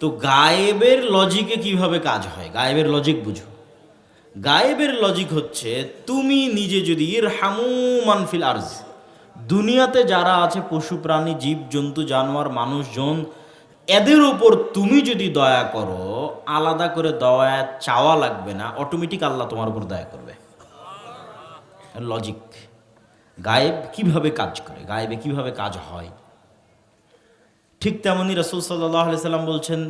A: তো গায়েবের লজিকে কিভাবে কাজ হয়, গায়েবের লজিক বুঝো। গায়েবের লজিক হচ্ছে তুমি নিজে যদি ইরহামু মান ফিল আরজ, দুনিয়াতে যারা আছে পশু প্রাণী, জীব জন্তু, জানোয়ার, মানুষজন, এদের উপর তুমি যদি দয়া করো, আলাদা করে দয়া চাওয়া লাগবে না, অটোমেটিক আল্লাহ তোমার উপর দয়া করবে। লজিক। গায়েব কিভাবে কাজ করে, গায়েবে কিভাবে কাজ হয়। ঠিক তেমনি রাসূল সাল্লাল্লাহু আলাইহি সাল্লাম বলছেন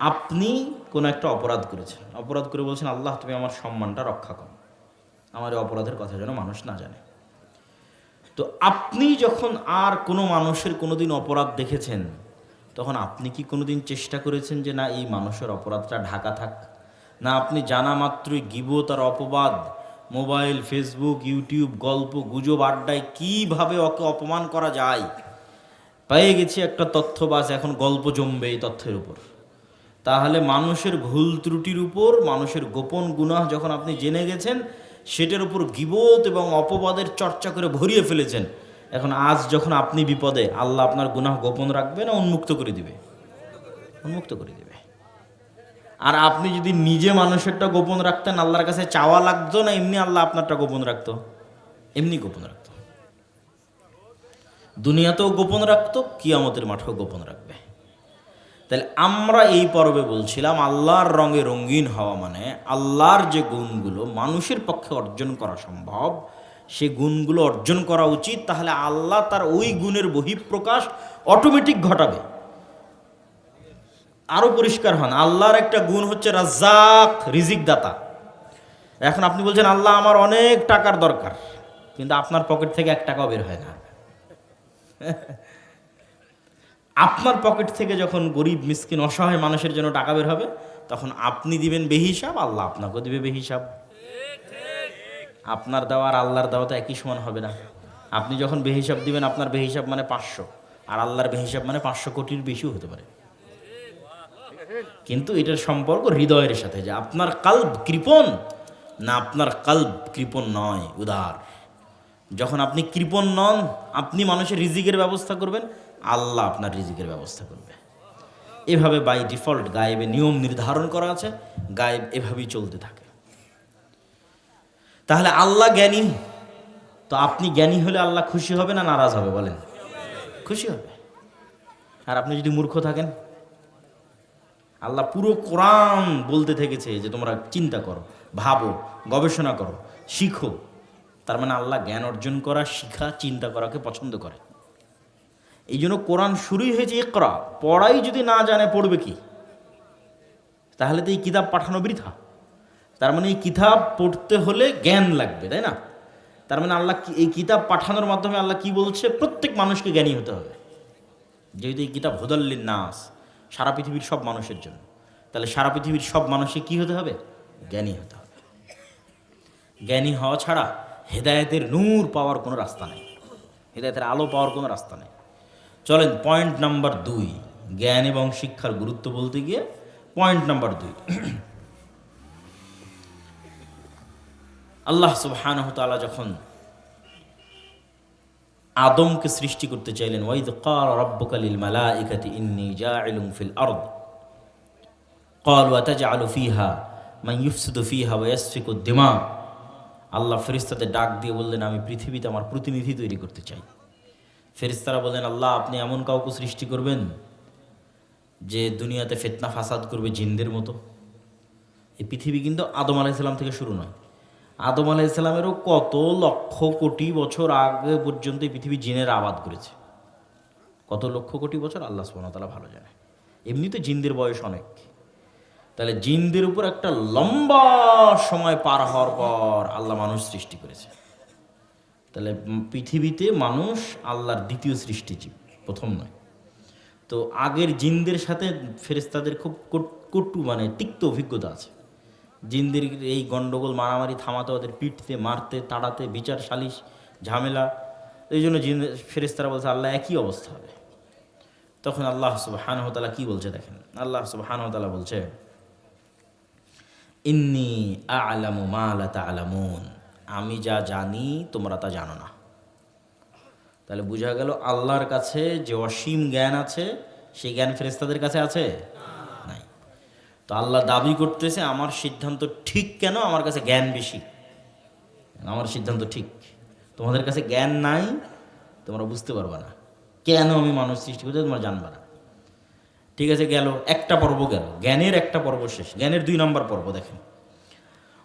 A: আপনি কোনো একটা অপরাধ করেছেন, অপরাধ করে বলছেন আল্লাহ তুমি আমার সম্মানটা রক্ষা করো, আমার এই অপরাধের কথা যেন মানুষ না জানে। তো আপনি যখন আর কোনো মানুষের কোনোদিন অপরাধ দেখেছেন, তখন আপনি কি কোনোদিন চেষ্টা করেছেন যে না এই মানুষের অপরাধটা ঢাকা থাক? না আপনি জানা মাত্রই গীবত আর অপবাদ, মোবাইল, ফেসবুক, ইউটিউব, গল্প গুজব, আড্ডায় কিভাবে ওকে অপমান করা যায়, পেয়ে গেছি একটা তথ্য, বাস এখন গল্প জমবে এই তথ্যের উপর। তাহলে মানুষের ভুল ত্রুটির উপর, মানুষের গোপন গুনাহ যখন আপনি জেনে গেছেন, সেটার উপর গীবত এবং অপবাদের চর্চা করে ভরিয়ে ফেলেছেন। এখন আজ যখন আপনি বিপদে, আল্লাহ আপনার গুনাহ গোপন রাখবে না উন্মুক্ত করে দিবে? উন্মুক্ত করে দিবে। আর আপনি যদি নিজে মানুষেরটা গোপন রাখতেন, আল্লাহর কাছে চাওয়া লাগতো না, এমনি আল্লাহ আপনারটা গোপন রাখতো? এমনি গোপন রাখতো। দুনিয়াতেও গোপন রাখতো, কিয়ামতের মাঠেও গোপন রাখবে। তাহলে আমরা এই পর্বে বলছিলাম আল্লাহর রঙে রঙিন হওয়া মানে আল্লাহর যে গুণগুলো মানুষের পক্ষে অর্জন করা সম্ভব, সে গুণগুলো অর্জন করা উচিত। তাহলে আল্লাহ তার ওই গুণের বহিঃপ্রকাশ অটোমেটিক ঘটাবে। আরও পরিষ্কার হন, আল্লাহর একটা গুণ হচ্ছে রাজ্জাক, রিজিক দাতা। এখন আপনি বলছেন আল্লাহ আমার অনেক টাকার দরকার, কিন্তু আপনার পকেট থেকে 1 টাকাও বের হয় না। আপনার পকেট থেকে যখন গরিব মিসকিন অসহায় মানুষের জন্য টাকা বের হবে, তখন আপনি দিবেন বেহিসাব, আল্লাহ আপনাকেও দিবে বেহিসাব। আপনার দেওয়া আর আল্লাহর দেওয়া তো একই সমান হবে না। আপনি যখন বেহিসাব দিবেন, আপনার বেহিসাব মানে 500, আর আল্লাহর বেহিসাব মানে 500 কোটির বেশিও হতে পারে। কিন্তু এটার সম্পর্ক হৃদয়ের সাথে, যে আপনার কাল্ব কৃপণ না আপনার কাল্ব কৃপণ নয়, উদার। যখন আপনি কৃপণ নন, আপনি মানুষের রিজিকের ব্যবস্থা করবেন, আল্লাহ আপনার রিজিকের ব্যবস্থা করবে। এভাবে বাই ডিফল্ট গায়েবে নিয়ম নির্ধারণ করা আছে, গায়েব এভাবেই চলতে থাকে। তাহলে আল্লাহ জ্ঞানী, তো আপনি জ্ঞানী হলে আল্লাহ খুশি হবে না নারাজ হবে? বলেন, খুশি হবে। আর আপনি যদি মূর্খ থাকেন, আল্লাহ পুরো কোরআন বলতে থেকেছে যে তোমরা চিন্তা করো, ভাবো, গবেষণা করো, শিখো। তার মানে আল্লাহ জ্ঞান অর্জন করা, শিখা, চিন্তা করাকে পছন্দ করে। এই জন্য কোরআন শুরুই হয়েছে ইকরা। পড়াই যদি না জানে, পড়বে কি? তাহলে তো এই কিতাব পাঠানো বৃথা। তার মানে এই কিতাব পড়তে হলে জ্ঞান লাগবে, তাই না? তার মানে আল্লাহ এই কিতাব পাঠানোর মাধ্যমে আল্লাহ কি বলছে? প্রত্যেক মানুষকে জ্ঞানী হতে হবে। যেহেতু এই কিতাব হুদাল্লিন নাস, সারা পৃথিবীর সব মানুষের জন্য, তাহলে সারা পৃথিবীর সব মানুষকে কি হতে হবে? জ্ঞানী হতে হবে। জ্ঞানী হওয়া ছাড়া হেদায়েতের নূর পাওয়ার কোনো রাস্তা নেই, হেদায়েতের আলো পাওয়ার কোনো রাস্তা নেই। চলেন পয়েন্ট নাম্বার 2, জ্ঞান এবং শিক্ষার গুরুত্ব বলতে গিয়ে পয়েন্ট নাম্বার 2। আল্লাহ সুবহানাহু ওয়া তাআলা যখন আদমকে সৃষ্টি করতে চাইলেন, ওয়াইদ ক্বালা রাব্বুকা লিল মালাইকাতি ইন্নী জাইলুন ফিল আরদ ক্বালু আতাজআলু ফিহা মান ইউফসিদু ফিহা ওয়া ইয়াসফিকু দিমা। আল্লাহ ফেরেশতাদের ডাক দিয়ে বললেন, আমি পৃথিবীতে আমার প্রতিনিধি তৈরি করতে চাই। ফেরেশতারা বললেন, আল্লাহ আপনি এমন কাউকে সৃষ্টি করবেন যে দুনিয়াতে ফিতনা ফাসাদ করবে জিনদের মতো। এই পৃথিবী কিন্তু আদম আলাইহিস সালাম থেকে শুরু নয়। আদম আলাইহিস সালামেরও কত লক্ষ কোটি বছর আগে পর্যন্ত এই পৃথিবী জিনের আবাদ করেছে। কত লক্ষ কোটি বছর আল্লাহ সুবহানাহু ওয়া তাআলা ভালো জানে। এমনিতে জিনদের বয়স অনেক। তাহলে জিনদের উপর একটা লম্বা সময় পার হওয়ার পর আল্লাহ মানুষ সৃষ্টি করেছে। তাহলে পৃথিবীতে মানুষ আল্লাহর দ্বিতীয় সৃষ্টিজীব, প্রথম নয়। তো আগের জিনদের সাথে ফেরেশতাদের খুব কটু মানে তিক্ত অভিজ্ঞতা আছে। জিনদের এই গণ্ডগোল মারামারি থামাতে, ওদের পিটতে, মারতে, তাড়াতে, বিচার সালিশ ঝামেলা। এই জন্য জিন ফেরেশতারা বলছে আল্লাহ একই অবস্থা হবে। তখন আল্লাহ সুবহানাহু ওয়া তাআলা কি বলছে দেখেন। আল্লাহ সুবহানাহু ওয়া তাআলা বলছে, ইন্নী আ'লামু মা লা তা'লামুন, আমি যা জানি তোমরা তা জানো না। তাহলে বোঝা গেল আল্লাহর কাছে যে অসীম জ্ঞান আছে, সেই জ্ঞান ফেরেশতাদের কাছে আছে নাই। তো আল্লাহ দাবি করতেছে আমার সিদ্ধান্ত ঠিক কেন? আমার কাছে জ্ঞান বেশি, আমার সিদ্ধান্ত ঠিক। তোমাদের কাছে জ্ঞান নাই, তোমরা বুঝতে পারবে না কেন আমি মানুষ সৃষ্টি করতে, তোমরা জানবে না। ঠিক আছে, গেল একটা পর্ব, গেল জ্ঞানের একটা পর্ব শেষ। জ্ঞানের 2 নম্বর পর্ব দেখেন,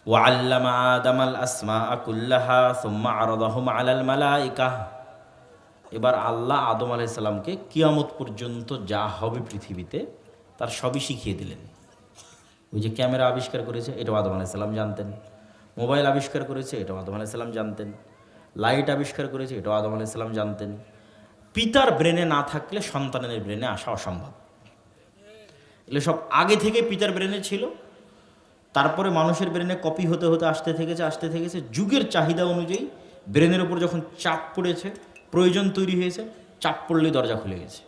A: ওয়াল্লামা আদামাল আসমাআ কুল্লাহা সুম্মা আরাদাহুম আলাল মালাইকা। এবার আল্লাহ আদম আলাইহিস সালামকে কিয়ামত পর্যন্ত যা হবে পৃথিবীতে তার সবই শিখিয়ে দিলেন। ওই যে ক্যামেরা আবিষ্কার করেছে, এটাও আদম আলাইহিস সালাম জানতেন। মোবাইল আবিষ্কার করেছে, এটাও আদম আলাইহিস সালাম জানতেন। লাইট আবিষ্কার করেছে, এটাও আদম আলাইহিস সালাম জানতেন। পিতার ব্রেনে না থাকলে সন্তানের ব্রেনে আসা অসম্ভব। এগুলো সব আগে থেকে পিতার ব্রেনে ছিল, তারপরে মানুষের ব্রেনে কপি হতে হতে আসতে থেকেছে। যুগের চাহিদা অনুযায়ী ব্রেনের উপর যখন চাপ পড়েছে, প্রয়োজন তৈরি হয়েছে, চাপ পড়লেই দরজা খুলে গেছে,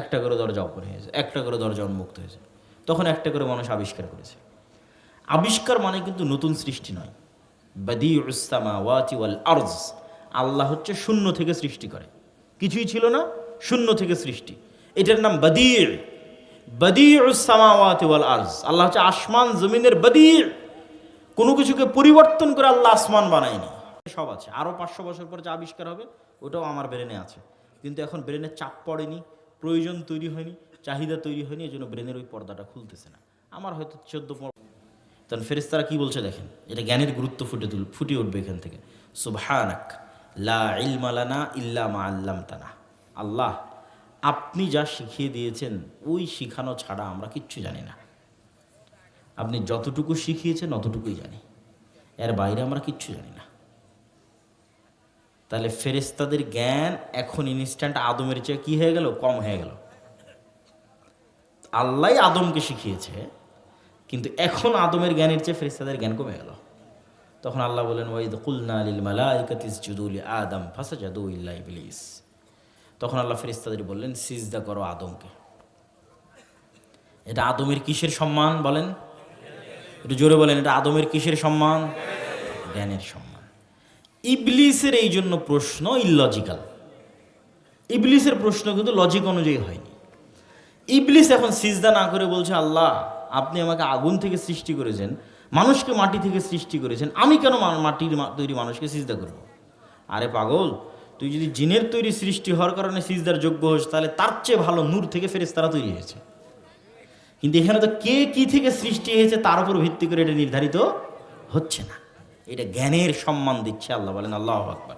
A: একটা করে দরজা ওপেন হয়েছে, একটা করে দরজা উন্মুক্ত হয়েছে। তখন একটা করে মানুষ আবিষ্কার করেছে। আবিষ্কার মানে কিন্তু নতুন সৃষ্টি নয়। বাদিউস সামাওয়াতি ওয়াল আরজ, আল্লাহ হচ্ছে শূন্য থেকে সৃষ্টি করে, কিছুই ছিল না, শূন্য থেকে সৃষ্টি, এটার নাম বাদিউস সামাওয়াতি ওয়াল আরজ। আল্লাহ হচ্ছে আসমান জমিনের বাদি', কোনো কিছুকে পরিবর্তন করে আল্লাহ আসমান বানায়নি। সব আছে, আরও 500 বছর পর যা আবিষ্কার হবে ওটাও আমার ব্রেনে আছে, কিন্তু এখন ব্রেনের চাপ পড়েনি, প্রয়োজন তৈরি হয়নি, চাহিদা তৈরি হয়নি, এই জন্য ব্রেনের ওই পর্দাটা খুলতেছে না। আমার হয়তো 14 তখন ফেরেশতারা কি বলছে দেখেন, এটা জ্ঞানের গুরুত্ব ফুটে উঠবে এখান থেকে। সুবহানাক লা ইলমা লানা ইল্লা মা আল্লামতানা, আল্লাহ আপনি যা শিখিয়ে দিয়েছেন ওই শিখানো ছাড়া আমরা কিচ্ছু জানি না। আপনি যতটুকু শিখিয়েছেন অতটুকুই জানি, এর বাইরে আমরা কিচ্ছু জানি না। তাহলে ফেরেশতাদের জ্ঞান এখন ইনস্ট্যান্ট আদমের চেয়ে কি হয়ে গেল, কম হয়ে গেল। আল্লাহ আদমকে শিখিয়েছে, কিন্তু এখন আদমের জ্ঞানের চেয়ে ফেরেশতাদের জ্ঞান কমে গেল। তখন আল্লাহ বলেন ওয়াইদ কুলনা লিল মালাইকাতি ইসজুদু লি আদম ফাসাজাদু ইল্লা ইবলিস, তখন আল্লাহ ফেরেশতাদের বললেন সিজদা করো আদমকে। এটা আদমের কিসের সম্মান বলেন, একটু জোরে বলেন, এটা আদমের কিসের সম্মান, জ্ঞানের সম্মান। ইবলিসের এই জন্য প্রশ্ন ইললজিক্যাল, ইবলিসের প্রশ্ন কিন্তু লজিক অনুযায়ী হয়নি। ইবলিস এখন সিজদা না করে বলছে আল্লাহ আপনি আমাকে আগুন থেকে সৃষ্টি করেছেন, মানুষকে মাটি থেকে সৃষ্টি করেছেন, আমি কেন মাটির তৈরি মানুষকে সিজদা করব? আরে পাগল, তুই যদি জিনের তৈরি সৃষ্টি হওয়ার কারণে সিজদার যোগ্য হোস, তাহলে তার চেয়ে ভালো নূর থেকে ফেরেশতারা তৈরি হয়েছে। কিন্তু এখানে তো কে কি থেকে সৃষ্টি হয়েছে তার উপর ভিত্তি করে এটা নির্ধারিত হচ্ছে না, এটা জ্ঞানের সম্মান দিচ্ছে আল্লাহ। বলেন আল্লাহু আকবার।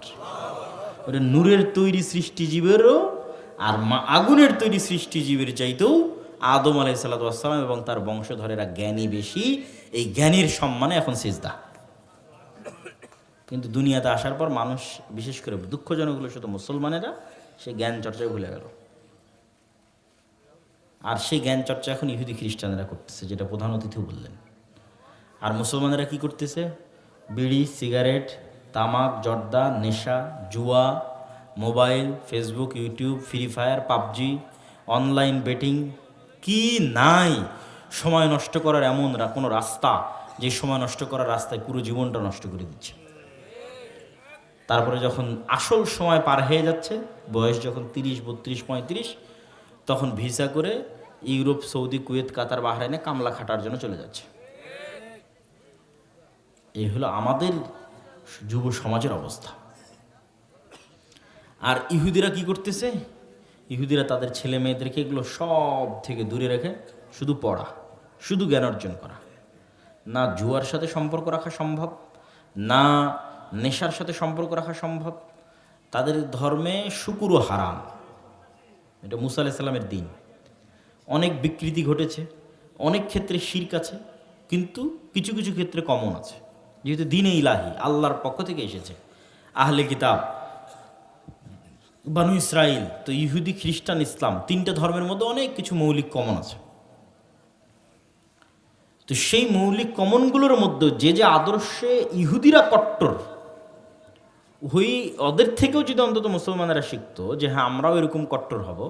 A: ওটা নূরের তৈরি সৃষ্টিজীবেরও আর আগুনের তৈরি সৃষ্টিজীবের চাইতেও আদম আলাইহিস সালাতু ওয়াস সালাম এবং তার বংশধরেরা জ্ঞানী বেশি, এই জ্ঞানের সম্মানে এখন সিজদা। কিন্তু দুনিয়াতে আসার পর মানুষ, বিশেষ করে দুঃখজনক হলো শুধু মুসলমানেরা, সে জ্ঞান চর্চায় ভুলে গেল। আর সেই জ্ঞান চর্চা এখন ইহুদি খ্রিস্টানেরা করতেছে, যেটা প্রধান অতিথি বললেন। আর মুসলমানেরা কি করতেছে, বিড়ি, সিগারেট, তামাক, জর্দা, নেশা, জুয়া, mobile, Facebook, YouTube, free fire, PUBG, online betting, কি নাই সময় নষ্ট করার এমন কোনো রাস্তা, যে সময় নষ্ট করার রাস্তায় পুরো জীবনটা নষ্ট করে দিচ্ছে। তারপরে যখন আসল সময় পার হয়ে যাচ্ছে, বয়স যখন 30, 32, 35, তখন ভিসা করে ইউরোপ, সৌদি, কুয়েত, কাতার, বাহরাইনে কামলা খাটার জন্য চলে যাচ্ছে। এই হলো আমাদের যুব সমাজের অবস্থা। আর ইহুদিরা কি করতেছে, ইহুদিরা তাদের ছেলে মেয়েদেরকে এগুলো সব থেকে দূরে রেখে শুধু পড়া, শুধু জ্ঞান অর্জন করা। না জুয়ার সাথে সম্পর্ক রাখা সম্ভব, না নেশার সাথে সম্পর্ক রাখা সম্ভব। তাদের ধর্মে শুকুরও হারাম, এটা মুসা আলাইহিস সালামের দিন। অনেক বিকৃতি ঘটেছে, অনেক ক্ষেত্রে শিরক আছে, কিন্তু কিছু কিছু ক্ষেত্রে কমন আছে। যেহেতু দ্বীনে ইলাহি আল্লাহর পক্ষ থেকে এসেছে, আহলে কিতাব, বানু ইসরাইল, তো ইহুদি, খ্রিস্টান, ইসলাম, 3টে ধর্মের মধ্যে অনেক কিছু মৌলিক কমন আছে। তো সেই মৌলিক কমনগুলোর মধ্যে যে যে আদর্শে ইহুদিরা কট্টর, ওই ওদের থেকেও যদি অন্তত মুসলমানেরা শিখতো যে হ্যাঁ আমরাও এরকম কট্টর হব,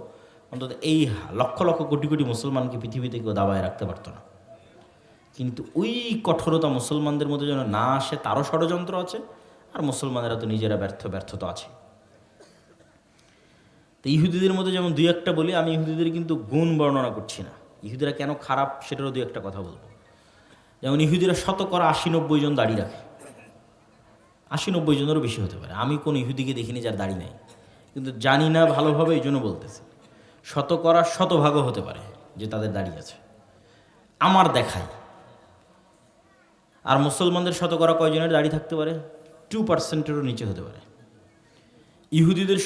A: অন্তত এই লক্ষ লক্ষ কোটি কোটি মুসলমানকে পৃথিবীতে কেউ দাবায় রাখতে পারতো না। কিন্তু ওই কঠোরতা মুসলমানদের মধ্যে যেন না আসে, তারও ষড়যন্ত্র আছে। আর মুসলমানেরা তো নিজেরা ব্যর্থ তো আছে। তো ইহুদিদের মধ্যে যেমন 2-1টা বলি, আমি ইহুদিদের কিন্তু গুণ বর্ণনা করছি না, ইহুদিরা কেন খারাপ সেটারও 2-1টা কথা বলবো। যেমন ইহুদিরা 80-90 জন দাড়ি রাখে, 80-90 জনেরও বেশি হতে পারে। আমি কোন ইহুদিকে দেখিনি যার দাড়ি নেই, কিন্তু জানি না ভালোভাবে, এই জন্য বলতেছি। 100% হতে পারে যে তাদের দাড়ি আছে, আমার দেখায়। আর মুসলমানদের 100% কয়জনের দাড়ি থাকতে পারে, 2%-এরও নিচে হতে পারে। ইহুদিদের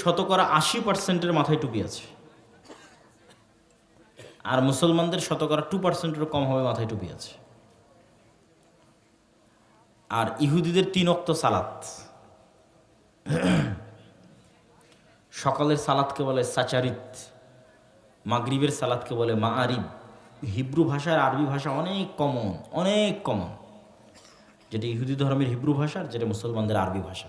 A: 80%-এর মাথায় টুপি আছে, আর মুসলমানদের 2%-এরও কম হবে মাথায় টুপি আছে। আর ইহুদিদের 3 ওয়াক্ত সালাত, সকালের সালাতকে বলে সাচারিত, মাগরিবের সালাতকে বলে মাআরিব। হিব্রু ভাষা আর আরবি ভাষা অনেক কমন, যেটা ইহুদি ধর্মের হিব্রু ভাষা আর যেটা মুসলমানদের আরবি ভাষা।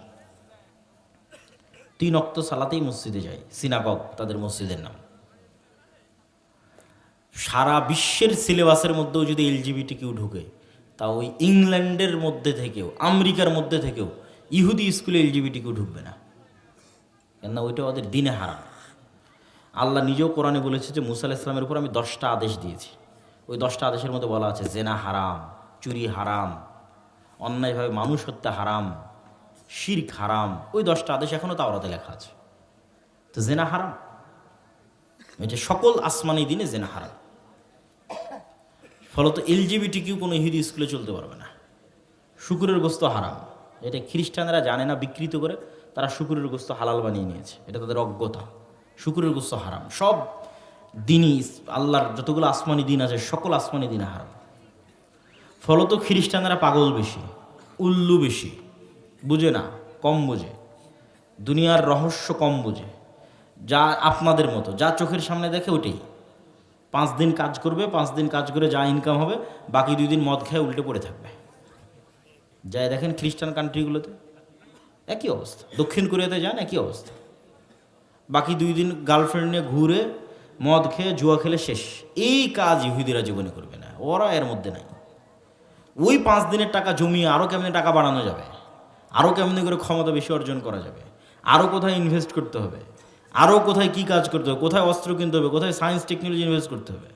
A: 3 ওয়াক্ত সালাতেই মসজিদে যায়, সিনাগগ তাদের মসজিদের নাম। সারা বিশ্বের সিলেবাসের মধ্যেও যদি LGBTQ ঢুকে, তা ওই ইংল্যান্ডের মধ্যে থেকেও, আমেরিকার মধ্যে থেকেও ইহুদি স্কুলে এলজিবিটি কেউ ঢুকবে না, কেননা ওইটা ওদের দিনে হারাম। আল্লাহ নিজেও কোরআনে বলেছে যে মুসা আলাইহিস সালামের উপর আমি 10টা আদেশ দিয়েছি। ওই 10টা আদেশের মধ্যে বলা আছে জেনা হারাম, চুরি হারাম, অন্যায়ভাবে মানুষ হত্যা হারাম, শিরক হারাম। ওই 10টা আদেশ এখনও তাওরাতে লেখা আছে। তো জেনা হারাম, ওই যে সকল আসমানি দিনে জেনা হারাম। ফলত এলজিবিটি কিউ কোনো ইহুদি স্কুলে চলতে পারবে না। শুকুরের গোস্ত হারাম, এটা খ্রিস্টানরা জানে না, বিকৃত করে তারা শুকুরের গোস্ত হালাল বানিয়ে নিয়েছে, এটা তাদের অজ্ঞতা। শুকুরের গোস্ত হারাম, সব দিনই আল্লাহর যতগুলো আসমানি দিন আছে সকল আসমানি দিনে হারাম। ফলত খ্রিস্টানরা পাগল বেশি, উল্লু বেশি, বুঝে না, কম বোঝে, দুনিয়ার রহস্য কম বোঝে। যা আপনাদের মতো যা চোখের সামনে দেখে ওটাই। 5 দিন কাজ করবে, 5 দিন কাজ করে যা ইনকাম হবে বাকি 2 দিন মদ খেয়ে উল্টে পড়ে থাকবে। যাই দেখেন খ্রিস্টান কান্ট্রিগুলোতে একই অবস্থা, দক্ষিণ কোরিয়াতে যান একই অবস্থা। বাকি 2 দিন গার্লফ্রেন্ড নিয়ে ঘুরে মদ খেয়ে জুয়া খেলে শেষ। এই কাজ ইহুদিরা জীবনে করবে না, ওরা এর মধ্যে নাই। ওই 5 দিনের টাকা জমিয়ে আরও কেমনি টাকা বাড়ানো যাবে, আরও কেমনি করে ক্ষমতা বেশি অর্জন করা যাবে, আরও কোথায় ইনভেস্ট করতে হবে, আরও কোথায় কি কাজ করতে হবে, কোথায় অস্ত্র কিনতে হবে, কোথায় সায়েন্স টেকনোলজি ইনভেস্ট করতে হবে,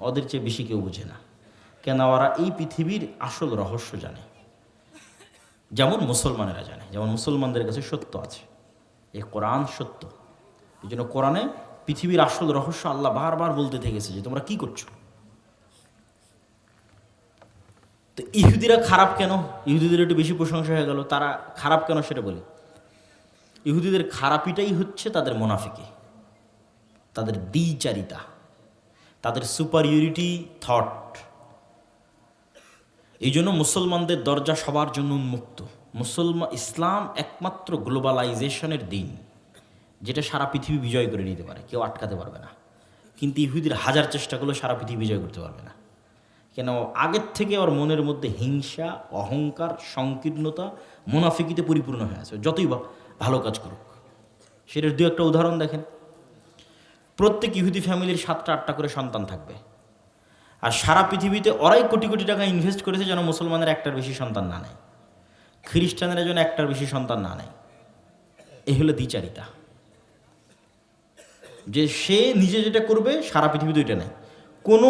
A: ওদের চেয়ে বেশি কেউ বুঝে না। কেন ওরা এই পৃথিবীর আসল রহস্য জানে, যেমন মুসলমানেরা জানে। যেমন মুসলমানদের কাছে সত্য আছে, এই কোরআন সত্য। এই জন্য কোরআনে পৃথিবীর আসল রহস্য আল্লাহ বারবার বলতে থেকেছে যে তোমরা কি করছো। তো ইহুদিরা খারাপ কেন? ইহুদিদের একটু বেশি প্রশংসা হয়ে গেল, তারা খারাপ কেন সেটা বলি। ইহুদিদের খারাপিটাই হচ্ছে তাদের মুনাফিকি, তাদের দ্বিচারিতা, তাদের সুপারিয়রিটি থট। এই জন্য মুসলমানদের দরজা সবার জন্য উন্মুক্ত। ইসলাম একমাত্র গ্লোবালাইজেশনের দিন, যেটা সারা পৃথিবী বিজয় করে নিতে পারে, কেউ আটকাতে পারবে না। কিন্তু ইহুদির হাজার চেষ্টা করলেও সারা পৃথিবী বিজয় করতে পারবে না। কেন? আগের থেকে ওর মনের মধ্যে হিংসা, অহংকার, সংকীর্ণতা, মুনাফিকিতে পরিপূর্ণ হয়ে আছে, যতই ভালো কাজ করুক। সেটার 2-একটা উদাহরণ দেখেন। প্রত্যেক ইহুদি ফ্যামিলির 7টা-8টা করে সন্তান থাকবে, আর সারা পৃথিবীতে ওরাই কোটি কোটি টাকা ইনভেস্ট করেছে যেন মুসলমানের একটার বেশি সন্তান না নেয়, খ্রিস্টানেরা যেন একটার বেশি সন্তান না নেয়। এই হলো দ্বিচারিতা, যে সে নিজে যেটা করবে সারা পৃথিবীতে ওইটা নেই। কোনো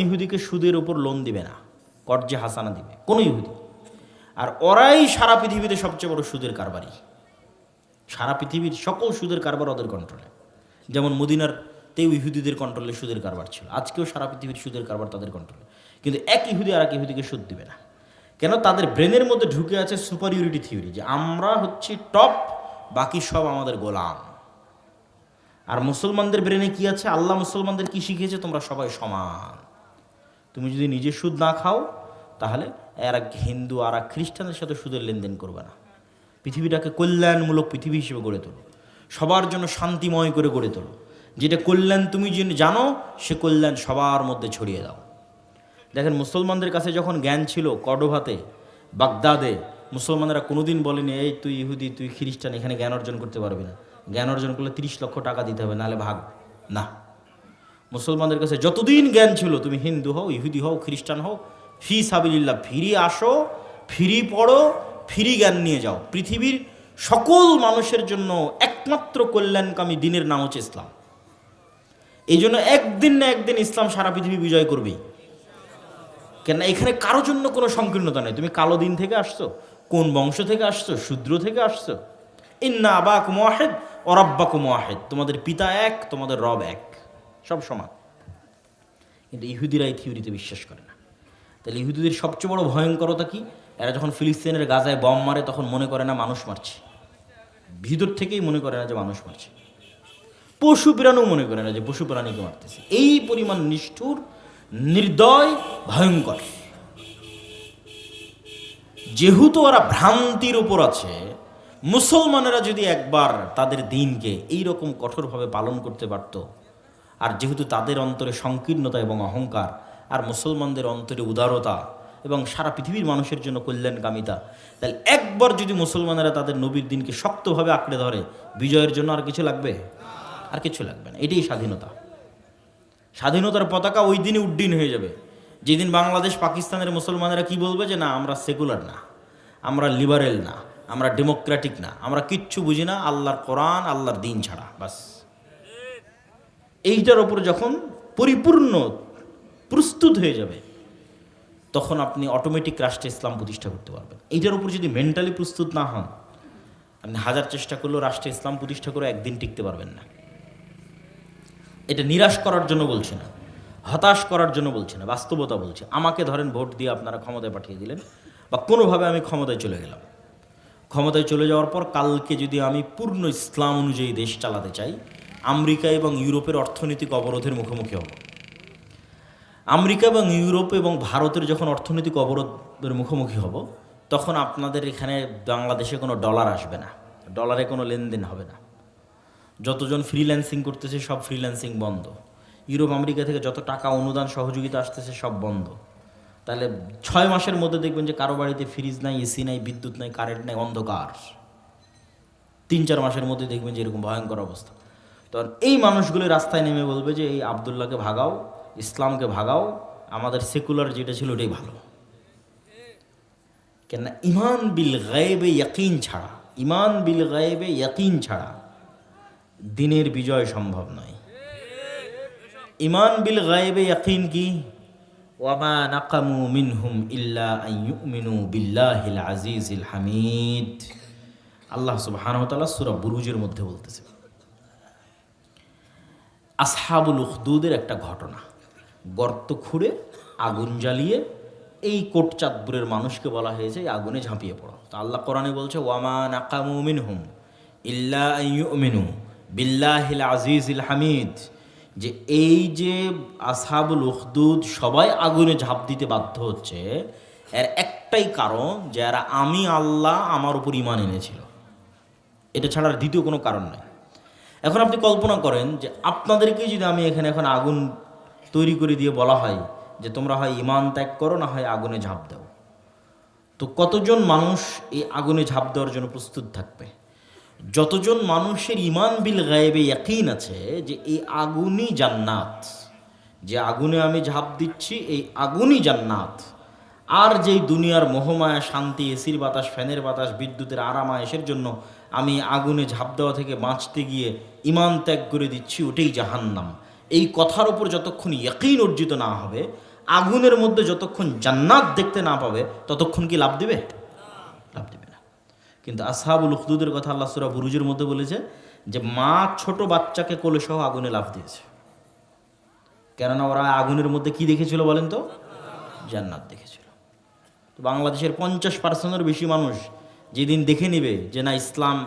A: ইহুদিকে সুদের উপর লোন দিবে না, কর্জে হাসানা দিবে কোনো ইহুদি। আর ওরাই সারা পৃথিবীতে সবচেয়ে বড় সুদের কারবারি। সারা পৃথিবীর সকল সুদের কারবার ওদের কন্ট্রোলে। যেমন মদিনারতেও ইহুদিদের কন্ট্রোলে সুদের কারবার ছিল, আজকেও সারা পৃথিবীর সুদের কারবার তাদের কন্ট্রোলে। কিন্তু এক ইহুদি আর এক ইহুদিকে সুদ দিবে না। কেন? তাদের ব্রেনের মধ্যে ঢুকে আছে সুপারিয়রিটি থিওরি, যে আমরা হচ্ছি টপ, বাকি সব আমাদের গোলাম। আর মুসলমানদের ব্রেনে কি আছে? আল্লাহ মুসলমানদের কি শিখিয়েছে? তোমরা সবাই সমান। তুমি যদি নিজে সুদ না খাও তাহলে আর এক হিন্দু আর এক খ্রিস্টানের সাথে সুদের লেনদেন করবে না। পৃথিবীটাকে কল্যাণমূলক পৃথিবী হিসেবে গড়ে তোলো, সবার জন্য শান্তিময় করে গড়ে তোলো। যেটা কল্যাণ তুমি জানো, সে কল্যাণ সবার মধ্যে ছড়িয়ে দাও। দেখেন, মুসলমানদের কাছে যখন জ্ঞান ছিল কর্ডোভাতে, বাগদাদে, মুসলমানরা কোনোদিন বলেনি এই তুই ইহুদি, তুই খ্রিস্টান, এখানে জ্ঞান অর্জন করতে পারবি না। জ্ঞান অর্জন করলে 30 লক্ষ টাকা দিতে হবে, নাহলে ভাগ। না, মুসলমানদের কাছে যতদিন জ্ঞান ছিল, তুমি হিন্দু হও, ইহুদি হও, খ্রিস্টান হও, ফি সাবিলিল্লাহ, ফিরি আসো, ফিরি পড়ো, ফিরি জ্ঞান নিয়ে যাও। পৃথিবীর সকল মানুষের জন্য একমাত্র কল্যাণকামী দিনের নাম হচ্ছে ইসলাম। এই জন্য একদিন না একদিন ইসলাম সারা পৃথিবী বিজয় করবেই। কেন? এখানে কারোর জন্য কোনো সংকীর্ণতা নেই। তুমি কালো দিন থেকে আসছো, কোন বংশ থেকে আসছো, শূদ্র থেকে আসছো, ইন্না আবাকুম ওয়াহিদ ওয়া রাব্বাকুম ওয়াহিদ, তোমাদের পিতা এক, তোমাদের রব এক, সব সমান। কিন্তু ইহুদিরা এই থিওরিতে বিশ্বাস করে না। তাহলে ইহুদিদের সবচেয়ে বড় ভয়ঙ্করতা কি? এরা যখন ফিলিস্তিনের গাজায় বম মারে তখন মনে করে না মানুষ মারছে, ভিতর থেকেই মনে করে না যে মানুষ মারছে। পশু প্রাণীও মনে করে না যে পশু প্রাণীকে মারতেছে। এই পরিমাণ নিষ্ঠুর, নির্দয়, ভয়ঙ্কর। যেহেতু ওরা ভ্রান্তির উপর আছে, মুসলমানেরা যদি একবার তাদের দিনকে এইরকম কঠোরভাবে পালন করতে পারত, আর যেহেতু তাদের অন্তরে সংকীর্ণতা এবং অহংকার, আর মুসলমানদের অন্তরে উদারতা এবং সারা পৃথিবীর মানুষের জন্য কল্যাণকামিতা, তাহলে একবার যদি মুসলমানেরা তাদের নবীর দিনকে শক্তভাবে আঁকড়ে ধরে, বিজয়ের জন্য আর কিছু লাগবে? আর কিছু লাগবে না। এটাই স্বাধীনতা। স্বাধীনতার পতাকা ওই দিনই উড্ডীন হয়ে যাবে। যেদিন বাংলাদেশ পাকিস্তানের মুসলমানেরা কি বলবে যে না আমরা সেকুলার না, আমরা লিবারেল না, আমরা ডেমোক্রেটিক না, আমরা কিচ্ছু বুঝি না, আল্লাহর কোরআন আল্লাহর দিন ছাড়া, বাস এইটার ওপর যখন পরিপূর্ণ প্রস্তুত হয়ে যাবে তখন আপনি অটোমেটিক রাষ্ট্রে ইসলাম প্রতিষ্ঠা করতে পারবেন। এইটার উপর যদি মেন্টালি প্রস্তুত না হন, আপনি হাজার চেষ্টা করলেও রাষ্ট্রে ইসলাম প্রতিষ্ঠা করে একদিন টিকতে পারবেন না। এটা নিরাশ করার জন্য বলছি না, হতাশ করার জন্য বলছি না, বাস্তবতা বলছি। আমাকে ধরেন ভোট দিয়ে আপনারা ক্ষমতায় পাঠিয়ে দিলেন, বা কোনোভাবে আমি ক্ষমতায় চলে গেলাম। ক্ষমতায় চলে যাওয়ার পর কালকে যদি আমি পূর্ণ ইসলাম অনুযায়ী দেশ চালাতে চাই, আমেরিকা এবং ইউরোপের অর্থনৈতিক অবরোধের মুখোমুখি হব। আমেরিকা এবং ইউরোপ এবং ভারতের যখন অর্থনৈতিক অবরোধের মুখোমুখি হব, তখন আপনাদের এখানে বাংলাদেশে কোনো ডলার আসবে না, ডলারে কোনো লেনদেন হবে না। যতজন ফ্রিল্যান্সিং করতেছে সব ফ্রিল্যান্সিং বন্ধ। ইউরোপ আমেরিকা থেকে যত টাকা অনুদান সহযোগিতা আসতেছে সব বন্ধ। তাহলে 6 মাসের মধ্যে দেখবেন যে কারো বাড়িতে ফ্রিজ নাই, এসি নাই, বিদ্যুৎ নাই, কারেন্ট নাই, অন্ধকার। 3-4 মাসের মধ্যে দেখবেন যে এরকম ভয়ঙ্কর অবস্থা। তখন এই গুলো রাস্তায় নেমে বলবে যে এই আবদুল্লাহকে ভাগাও, ইসলামকে ভাগাও, আমাদের সেকুলার যেটা ছিল ওটাই ভালো। কেননা ইমান বিল গায়েবে ইয়াকিন ছাড়া, ইমান বিল গায়েবে ইয়াকিন ছাড়া দিনের বিজয় সম্ভব নয়। ইমান বিল গায়েবে ইয়াকিন কি? ওয়ামা নাকামু মিনহুম ইল্লা আন ইউমিনু বিল্লাহিল আজিজিল হামিদ। আল্লাহ সুবহানাহু ওয়া তাআলা সূরা বুরুজের মধ্যে বলতেছে। আসহাবুল উখদুদের একটা ঘটনা, গর্ত খুঁড়ে আগুন জ্বালিয়ে এই কোটচাঁদপুরের মানুষকে বলা হয়েছে এই আগুনে ঝাঁপিয়ে পড়ো। তো আল্লাহ কোরআনে বলছে ওয়ামা নাকামু মিনহুম ইল্লা আন ইউমিনু বিল্লাহিল আজিজিল হামিদ, যে এই যে আসহাবুল উখদুদ সবাই আগুনে ঝাঁপ দিতে বাধ্য হচ্ছে, এর একটাই কারণ যে এরা আমি আল্লাহ আমার উপর ঈমান এনেছিল। এটা ছাড়া আর দ্বিতীয় কোনো কারণ নাই। এখন আপনি কল্পনা করেন যে আপনাদেরকে যদি আমি এখানে এখন আগুন তৈরি করে দিয়ে বলা হয় যে তোমরা হয় ঈমান ত্যাগ করো না হয় আগুনে ঝাঁপ দাও, তো কতজন মানুষ এই আগুনে ঝাঁপ দেওয়ার জন্য প্রস্তুত থাকবে? যতজন মানুষের ঈমান বিল গায়েবে ইয়াকিন আছে যে এই আগুনই জান্নাত, যে আগুনে আমি ঝাঁপ দিচ্ছি এই আগুনই জান্নাত, আর যেই দুনিয়ার মোহমায়া শান্তি, এসির বাতাস, ফ্যানের বাতাস, বিদ্যুতের আরাম আয়েশের জন্য আমি আগুনে ঝাঁপ দেওয়া থেকে বাঁচতে গিয়ে ঈমান ত্যাগ করে দিচ্ছি ওটাই জাহান্নাম, এই কথার উপর যতক্ষণ ইয়াকিন অর্জিত না হবে, আগুনের মধ্যে যতক্ষণ জান্নাত দেখতে না পাবে, ততক্ষণ কি লাভ দিবে? লাভ দিবে না। কিন্তু আসহাবুল উখদুদের কথা আল্লাহ সূরা বুরুজের মধ্যে বলেছে যে মা ছোট বাচ্চাকে কোলে সহ আগুনে লাফ দিয়েছে। কেননা ওরা আগুনের মধ্যে কি দেখেছিল বলেন তো? জান্নাত দেখেছিল। তো বাংলাদেশের 50% বেশি মানুষ যেদিন দেখে নিবে যে না ইসলাম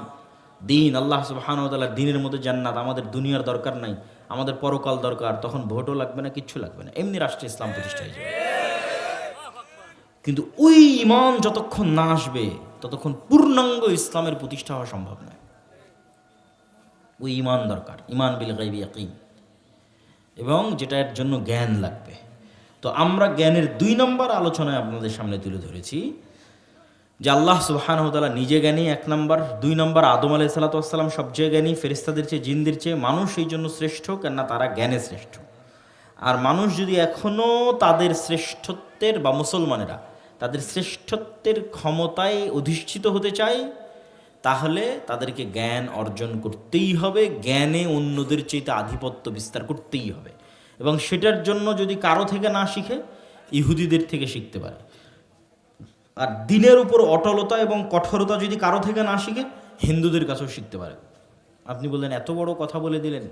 A: দিন, আল্লাহ সুবহানাহু ওয়া তাআলার দিনের মধ্যে জান্নাত, আমাদের দুনিয়ার দরকার নাই, আমাদের পরকাল দরকার, তখন ভোটও লাগবে না, কিচ্ছু লাগবে না, এমনি রাষ্ট্রে ইসলাম প্রতিষ্ঠা হয়ে যাবে। কিন্তু ওই ঈমান যতক্ষণ না আসবে ততক্ষণ পূর্ণাঙ্গ ইসলামের প্রতিষ্ঠা হওয়া সম্ভব নয়। ওই ঈমান দরকার, ঈমান বিল গায়বি ইয়াকিন, এবং যেটার জন্য জ্ঞান লাগবে। তো আমরা জ্ঞানের 2 নম্বর আলোচনায় আপনাদের সামনে তুলে ধরেছি যে আল্লাহ সুবহানাহু ওয়া তাআলা নিজে জ্ঞানী 1 নম্বর, 2 নম্বর আদম আলাইহিস সালাতু ওয়াস সালাম সবচেয়ে জ্ঞানী, ফেরেশতাদের চেয়ে জিনদের চেয়ে মানুষ এই জন্য শ্রেষ্ঠ, কেননা তারা জ্ঞানে শ্রেষ্ঠ। আর মানুষ যদি এখনও তাদের শ্রেষ্ঠত্বের বা মুসলমানেরা তাদের শ্রেষ্ঠত্বের ক্ষমতায় অধিষ্ঠিত হতে চায়, তাহলে তাদেরকে জ্ঞান অর্জন করতেই হবে, জ্ঞানে অন্যদের চেয়ে আধিপত্য বিস্তার করতেই হবে। এবং সেটার জন্য যদি কারো থেকে না শিখে, ইহুদিদের থেকে শিখতে পারে। আর দিনের উপর অটলতা এবং কঠোরতা যদি কারো থেকে না শিখে, হিন্দুদের কাছেও শিখতে পারে। আপনি বললেন এত বড় কথা বলে দিলেন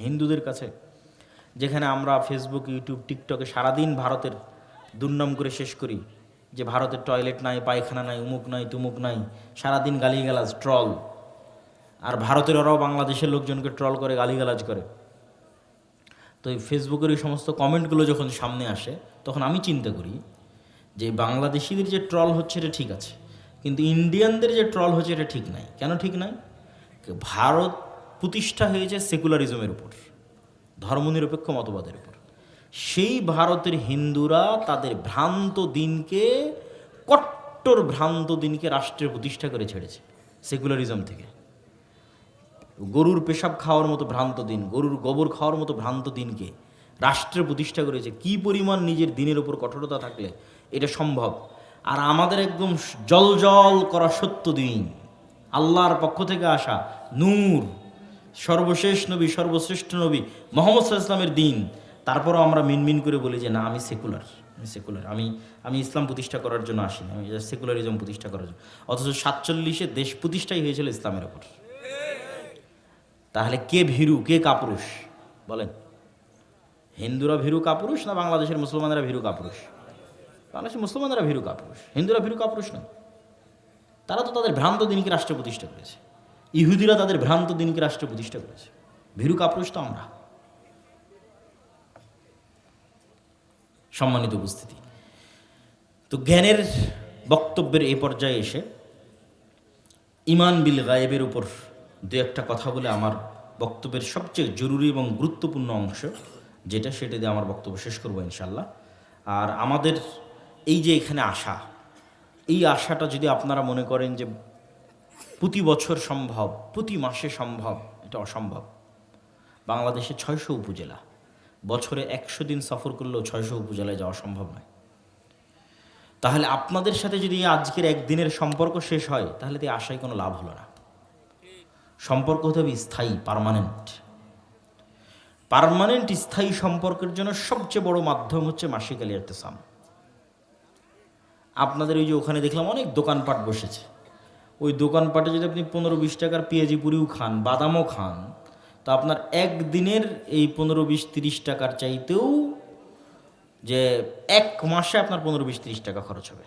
A: হিন্দুদের কাছে, যেখানে আমরা ফেসবুক, ইউটিউব, টিকটকে সারাদিন ভারতের দুর্নাম করে শেষ করি যে ভারতের টয়লেট নাই, পায়খানা নাই, উমুক নাই, তুমুক নাই, সারাদিন গালিগালাজ, ট্রল। আর ভারতের ওরাও বাংলাদেশের লোকজনকে ট্রল করে, গালিগালাজ করে। তো এই ফেসবুকের এই সমস্ত কমেন্টগুলো যখন সামনে আসে, তখন আমি চিন্তা করি যে বাংলাদেশিদের যে ট্রল হচ্ছে এটা ঠিক আছে, কিন্তু ইন্ডিয়ানদের যে ট্রল হচ্ছে এটা ঠিক নাই। কেন ঠিক নাই? ভারত প্রতিষ্ঠা হয়েছে সেকুলারিজমের উপর, ধর্মনিরপেক্ষ মতবাদের উপর। সেই ভারতের হিন্দুরা তাদের ভ্রান্ত দিনকে, কট্টর ভ্রান্ত দিনকে রাষ্ট্রের প্রতিষ্ঠা করে ছেড়েছে সেকুলারিজম থেকে। গরুর পেশাব খাওয়ার মতো ভ্রান্ত দিন, গরুর গোবর খাওয়ার মতো ভ্রান্ত দিনকে রাষ্ট্রের প্রতিষ্ঠা করেছে। কি পরিমাণ নিজের দিনের উপর কঠোরতা থাকলে এটা সম্ভব। আর আমাদের একদম জলজল করা সত্য দিন, আল্লাহর পক্ষ থেকে আসা নূর, সর্বশেষ নবী, সর্বশ্রেষ্ঠ নবী মুহাম্মদ সাল্লাল্লাহু আলাইহি ওয়াসাল্লামের দিন। তারপরও আমরা মিনমিন করে বলি যে না, আমি সেকুলার, আমি ইসলাম প্রতিষ্ঠা করার জন্য আসিনি, আমি সেকুলারিজম প্রতিষ্ঠা করার জন্য। অথচ 47-এ দেশ প্রতিষ্ঠাই হয়েছিল ইসলামের ওপর। তাহলে কে ভীরু, কে কাপুরুষ বলেন? হিন্দুরা ভীরু কাপুরুষ না বাংলাদেশের মুসলমানেরা ভীরু কাপুরুষ? বাংলাদেশের মুসলমানেরা ভীরু কাপুরুষ, হিন্দুরা ভীরু কাপুরুষ নয়। তারা তো তাদের ভ্রান্ত দিনকে রাষ্ট্র প্রতিষ্ঠা করেছে, ইহুদিরা তাদের ভ্রান্ত দিনকে রাষ্ট্র প্রতিষ্ঠা করেছে। ভীরু কাপুরুষ তো আমরা। সম্মানিত উপস্থিতি, তো জ্ঞানের বক্তব্যের এই পর্যায়ে এসে ঈমান বিল গায়েবের উপর দু একটা কথা বলে আমার বক্তব্যের সবচেয়ে জরুরি এবং গুরুত্বপূর্ণ অংশ সেটা দিয়ে আমার বক্তব্য শেষ করবো ইনশাল্লাহ। আর আমাদের এই যে এখানে আসা, এই আশাটা যদি আপনারা মনে করেন যে প্রতি বছর সম্ভব, প্রতি মাসে সম্ভব, এটা অসম্ভব। বাংলাদেশে 600 উপজেলা, বছরে 100 দিন সফর করলেও 600 উপজেলায় যাওয়া সম্ভব নয়। তাহলে আপনাদের সাথে যদি আজকের একদিনের সম্পর্ক শেষ হয়, তাহলে তো আশায় কোনো লাভ হলো না। সম্পর্ক হতে হবে স্থায়ী, পার্মানেন্ট স্থায়ী সম্পর্কের জন্য সবচেয়ে বড় মাধ্যম হচ্ছে মাসিক আল ইতিসাম। আপনাদের ওই যে ওখানে দেখলাম অনেক দোকানপাট বসেছে, ওই দোকানপাটে যদি আপনি 15-20 টাকার পেঁয়াজি পুরিও খান, বাদামও খান, তো আপনার একদিনের এই 15-20-30 টাকার চাইতেও যে এক মাসে আপনার 15-20-30 টাকা খরচ হবে।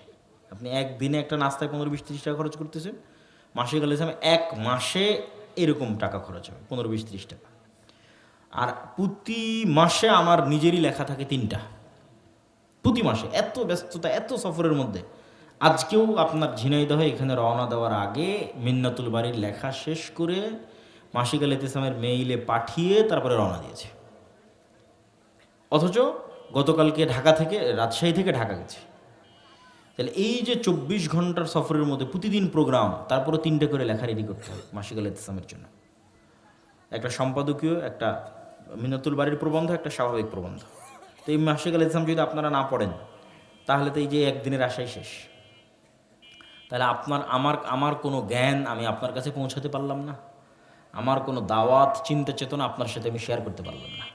A: আপনি একদিনে একটা নাস্তায় 15-20-30 টাকা খরচ করতেছেন, মাসিক আল ইতিসামে এক মাসে এরকম টাকা খরচ হবে 15-20-30 টাকা। আর প্রতি মাসে আমার নিজেরই লেখা থাকে 3টা, প্রতি মাসে। এত ব্যস্ততা, এত সফরের মধ্যে আজকেও আপনার ঝিনাইদহ এখানে রওনা দেওয়ার আগে মিন্নাতুল বাড়ির লেখা শেষ করে মাসিক আল ইতিসামের মেইলে পাঠিয়ে তারপরে রওনা দিয়েছে। অথচ গতকালকে রাজশাহী থেকে ঢাকা গেছে। তাহলে এই যে 24 ঘন্টার সফরের মধ্যে প্রতিদিন প্রোগ্রাম, তারপরে 3টে করে লেখা রেডি করতে হয় মাসিক আল ইতিসামের জন্য। একটা সম্পাদকীয়, একটা মিন্নাতুল বাড়ির প্রবন্ধ, একটা স্বাভাবিক প্রবন্ধ। তো এই মাসিক আল ইতিসাম যদি আপনারা না পড়েন, তাহলে তো এই যে একদিনের আশাই শেষ। তাহলে আমার কোনো জ্ঞান আমি আপনার কাছে পৌঁছাতে পারলাম না, আমার কোনো দাওয়াত, চিন্তা চেতনা আপনার সাথে আমি শেয়ার করতে পারলাম না।